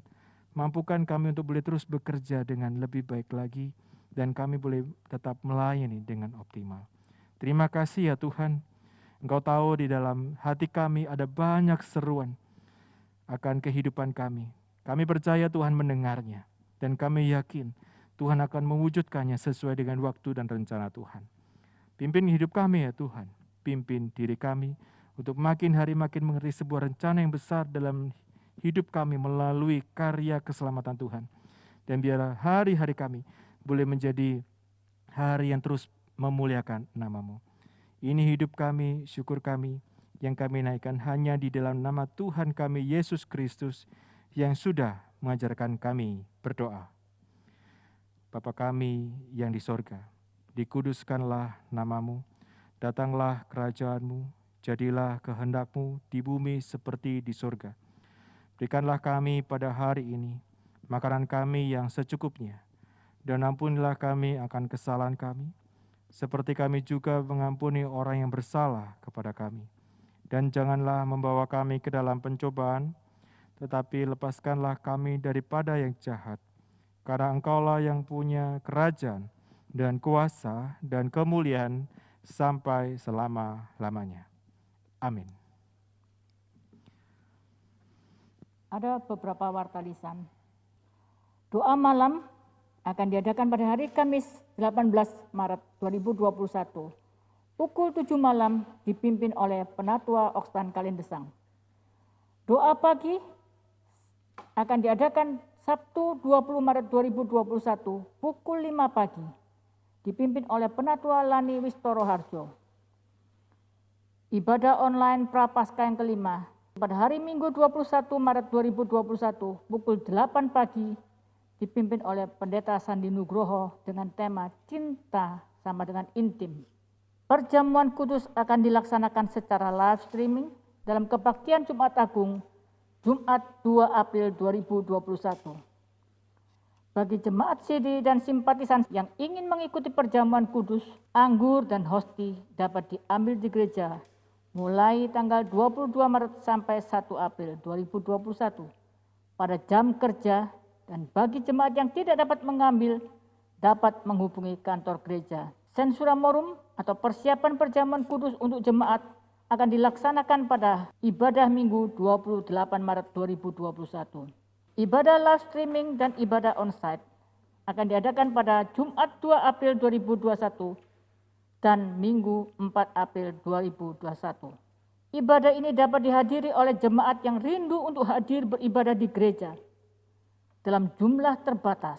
mampukan kami untuk boleh terus bekerja dengan lebih baik lagi, dan kami boleh tetap melayani dengan optimal. Terima kasih ya Tuhan, Engkau tahu di dalam hati kami ada banyak seruan akan kehidupan kami. Kami percaya Tuhan mendengarnya, dan kami yakin Tuhan akan mewujudkannya sesuai dengan waktu dan rencana Tuhan. Pimpin hidup kami ya Tuhan, pimpin diri kami untuk makin hari makin mengerti sebuah rencana yang besar dalam hidup kami melalui karya keselamatan Tuhan. Dan biarlah hari-hari kami boleh menjadi hari yang terus memuliakan nama-Mu. Ini hidup kami, syukur kami, yang kami naikkan hanya di dalam nama Tuhan kami Yesus Kristus yang sudah mengajarkan kami berdoa. Bapa kami yang di sorga, dikuduskanlah nama-Mu, datanglah kerajaan-Mu, jadilah kehendak-Mu di bumi seperti di sorga. Berikanlah kami pada hari ini makanan kami yang secukupnya, dan ampunilah kami akan kesalahan kami, seperti kami juga mengampuni orang yang bersalah kepada kami. Dan janganlah membawa kami ke dalam pencobaan, tetapi lepaskanlah kami daripada yang jahat. Karena Engkaulah yang punya kerajaan dan kuasa dan kemuliaan sampai selama-lamanya. Amin. Ada beberapa warta lisan. Doa malam akan diadakan pada hari Kamis 18 Maret 2021. Pukul 7 malam dipimpin oleh Penatua Okspan Kalendesang. Doa pagi akan diadakan Sabtu 20 Maret 2021 pukul 5 pagi. Dipimpin oleh Penatua Lani Wistoro Harjo. Ibadah online Prapaskah yang kelima pada hari Minggu 21 Maret 2021 pukul 8 pagi dipimpin oleh Pendeta Sandi Nugroho dengan tema Cinta sama dengan Intim. Perjamuan kudus akan dilaksanakan secara live streaming dalam kebaktian Jumat Agung, Jumat 2 April 2021. Bagi jemaat CD dan simpatisan yang ingin mengikuti perjamuan kudus, anggur dan hosti dapat diambil di gereja mulai tanggal 22 Maret sampai 1 April 2021 pada jam kerja. Dan bagi jemaat yang tidak dapat mengambil, dapat menghubungi kantor gereja. Sensura Morum atau persiapan perjamuan kudus untuk jemaat akan dilaksanakan pada ibadah Minggu 28 Maret 2021. Ibadah live streaming dan ibadah onsite akan diadakan pada Jumat 2 April 2021 dan Minggu 4 April 2021. Ibadah ini dapat dihadiri oleh jemaat yang rindu untuk hadir beribadah di gereja dalam jumlah terbatas.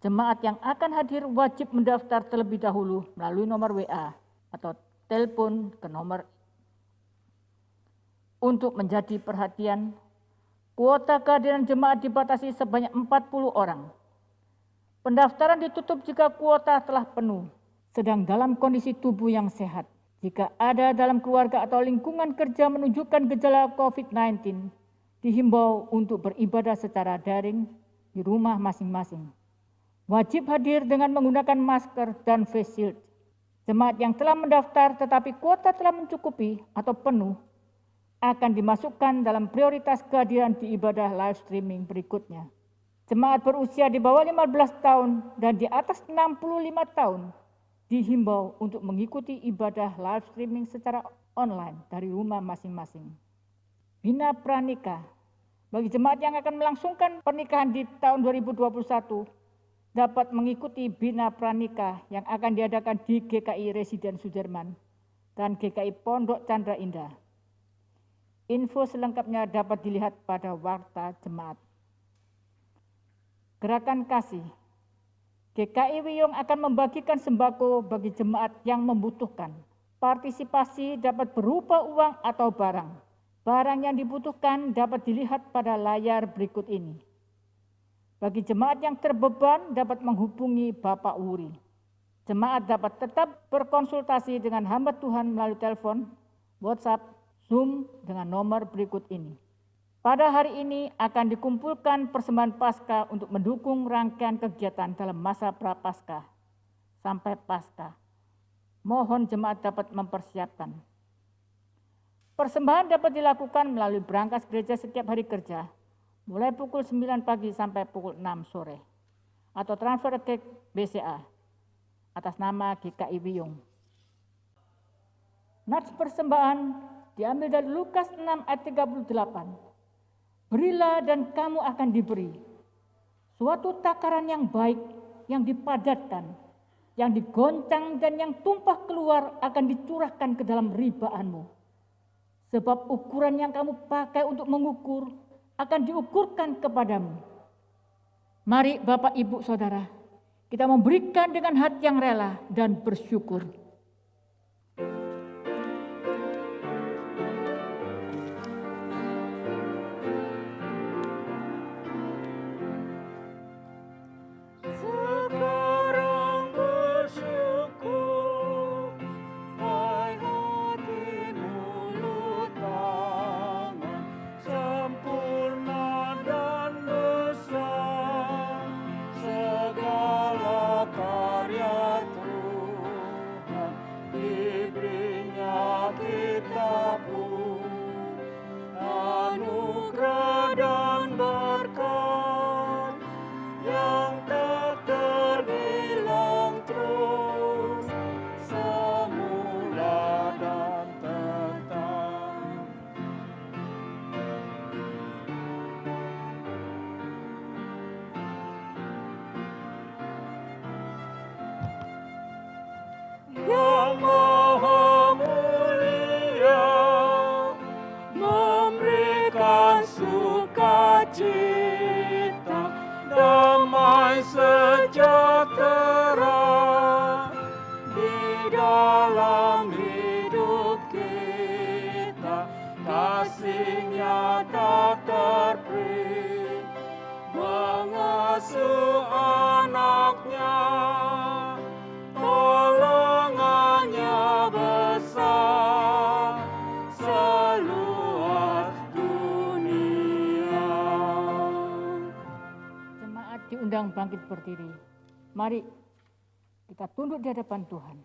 Jemaat yang akan hadir wajib mendaftar terlebih dahulu melalui nomor WA atau telepon ke nomor. Untuk menjadi perhatian, kuota kehadiran jemaat dibatasi sebanyak 40 orang. Pendaftaran ditutup jika kuota telah penuh, sedang dalam kondisi tubuh yang sehat. Jika ada dalam keluarga atau lingkungan kerja menunjukkan gejala COVID-19, dihimbau untuk beribadah secara daring di rumah masing-masing. Wajib hadir dengan menggunakan masker dan face shield. Jemaat yang telah mendaftar tetapi kuota telah mencukupi atau penuh akan dimasukkan dalam prioritas kehadiran di ibadah live streaming berikutnya. Jemaat berusia di bawah 15 tahun dan di atas 65 tahun dihimbau untuk mengikuti ibadah live streaming secara online dari rumah masing-masing. Bina pranikah bagi jemaat yang akan melangsungkan pernikahan di tahun 2021 dapat mengikuti bina pranikah yang akan diadakan di GKI Residen Sudirman dan GKI Pondok Chandra Indah. Info selengkapnya dapat dilihat pada warta jemaat. Gerakan kasih. GKI Wiyung akan membagikan sembako bagi jemaat yang membutuhkan. Partisipasi dapat berupa uang atau barang. Barang yang dibutuhkan dapat dilihat pada layar berikut ini. Bagi jemaat yang terbeban dapat menghubungi Bapak Wuri. Jemaat dapat tetap berkonsultasi dengan hamba Tuhan melalui telepon, WhatsApp, Zoom dengan nomor berikut ini. Pada hari ini akan dikumpulkan persembahan Paskah untuk mendukung rangkaian kegiatan dalam masa Prapaskah sampai Paskah. Mohon jemaat dapat mempersiapkan. Persembahan dapat dilakukan melalui berangkas gereja setiap hari kerja, mulai pukul 9 pagi sampai pukul 6 sore, atau transfer ke BCA atas nama GKI Wiyung. Nats persembahan diambil dari Lukas 6 ayat 38. Berilah dan kamu akan diberi. Suatu takaran yang baik, yang dipadatkan, yang digoncang dan yang tumpah keluar akan dicurahkan ke dalam ribaanmu. Sebab ukuran yang kamu pakai untuk mengukur akan diukurkan kepadamu. Mari Bapak, Ibu, Saudara, kita memberikan dengan hati yang rela dan bersyukur. Diundang bangkit berdiri. Mari kita tunduk di hadapan Tuhan.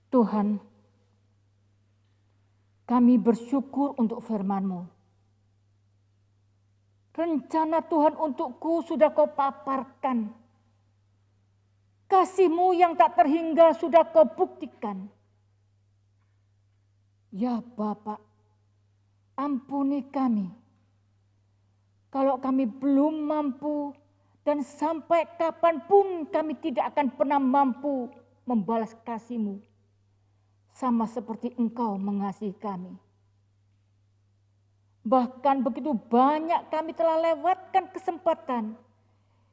Tuhan, kami bersyukur untuk firman-Mu. Rencana Tuhan untukku sudah Kau paparkan. Kasih-Mu yang tak terhingga sudah Kau buktikan. Ya Bapa, ampuni kami. Kalau kami belum mampu dan sampai kapanpun kami tidak akan pernah mampu membalas kasih-Mu. Sama seperti Engkau mengasihi kami. Bahkan begitu banyak kami telah lewatkan kesempatan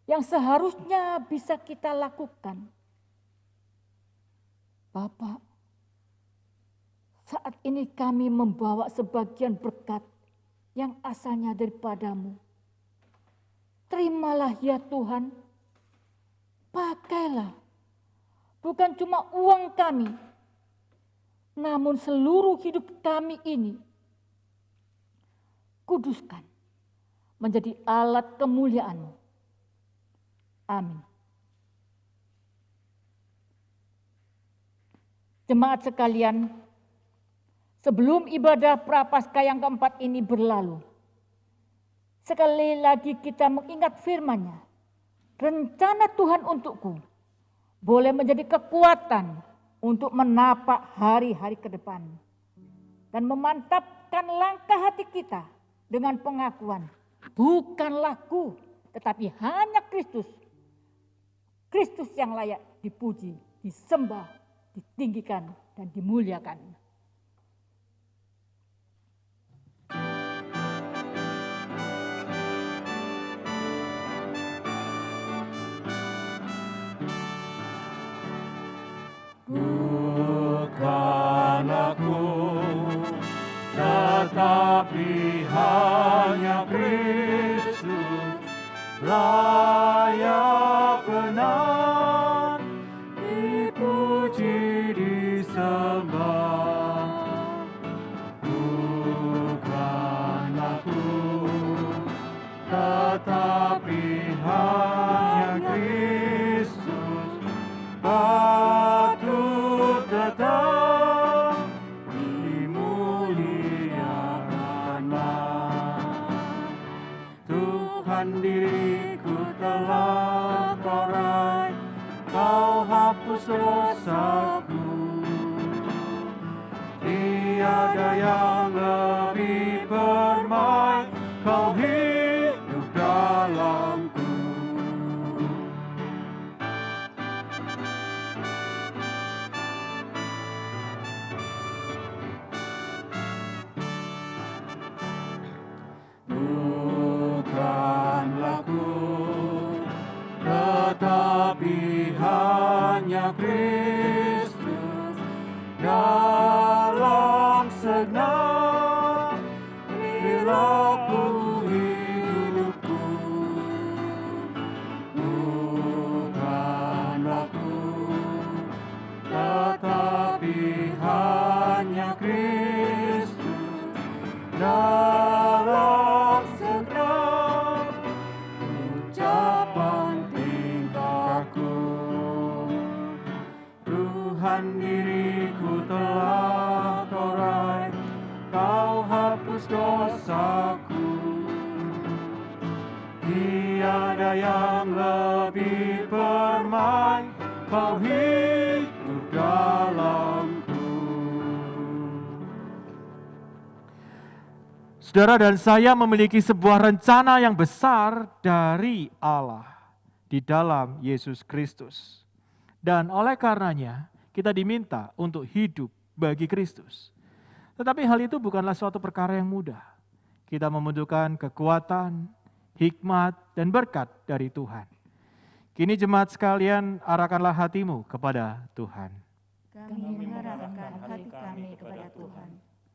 yang seharusnya bisa kita lakukan. Bapak, saat ini kami membawa sebagian berkat yang asalnya daripada-Mu. Terimalah ya Tuhan, pakailah bukan cuma uang kami, namun seluruh hidup kami ini. Kuduskan, menjadi alat kemuliaan-Mu. Amin. Jemaat sekalian, sebelum ibadah Prapaskah yang keempat ini berlalu, sekali lagi kita mengingat firman-Nya. Rencana Tuhan untukku boleh menjadi kekuatan untuk menapak hari-hari ke depan. Dan memantapkan langkah hati kita dengan pengakuan, bukanlah ku, tetapi hanya Kristus. Kristus yang layak dipuji, disembah, ditinggikan, dan dimuliakan. Bukan aku, tetapi hanya Kristus layak benar dipuji, disembah. Bukan aku, tetapi hanya Kristus patut tetap dimuliakanlah. Tuhan, diriku telah Kau raih, Kau hapus dosaku. Tiada yang lebih permai, Kau hidup dalamku. Bukanlah ku, tetapi hanya Kristus dalam segenap perilaku hidupku. Bukanlah ku, tetapi hanya Kristus dalam segenap ucapan tingkahku. Tuhan, diriku telah Kau raih, Kau hapus dosaku. Tiada yang lebih permai, Kau hidup dalamku. Saudara dan saya memiliki sebuah rencana yang besar dari Allah di dalam Yesus Kristus. Dan oleh karenanya kita diminta untuk hidup bagi Kristus. Tetapi hal itu bukanlah suatu perkara yang mudah. Kita membutuhkan kekuatan, hikmat, dan berkat dari Tuhan. Kini jemaat sekalian, arahkanlah hatimu kepada Tuhan. Kami mengarahkan hati kami kepada Tuhan.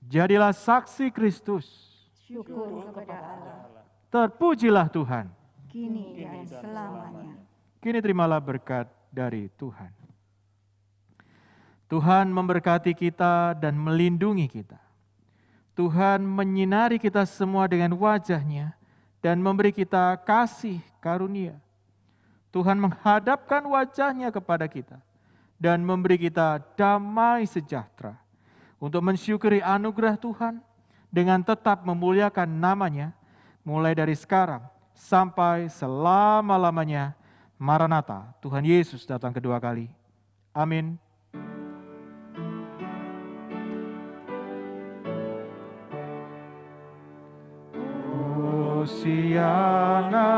Jadilah saksi Kristus. Syukur kepada Allah, Terpujilah Tuhan. kini dan selamanya. Kini terimalah berkat dari Tuhan. Tuhan memberkati kita dan melindungi kita. Tuhan menyinari kita semua dengan wajah-Nya dan memberi kita kasih karunia. Tuhan menghadapkan wajah-Nya kepada kita dan memberi kita damai sejahtera untuk mensyukuri anugerah Tuhan dengan tetap memuliakan nama-Nya mulai dari sekarang sampai selama-lamanya. Maranatha, Tuhan Yesus datang kedua kali. Amin. Hosiana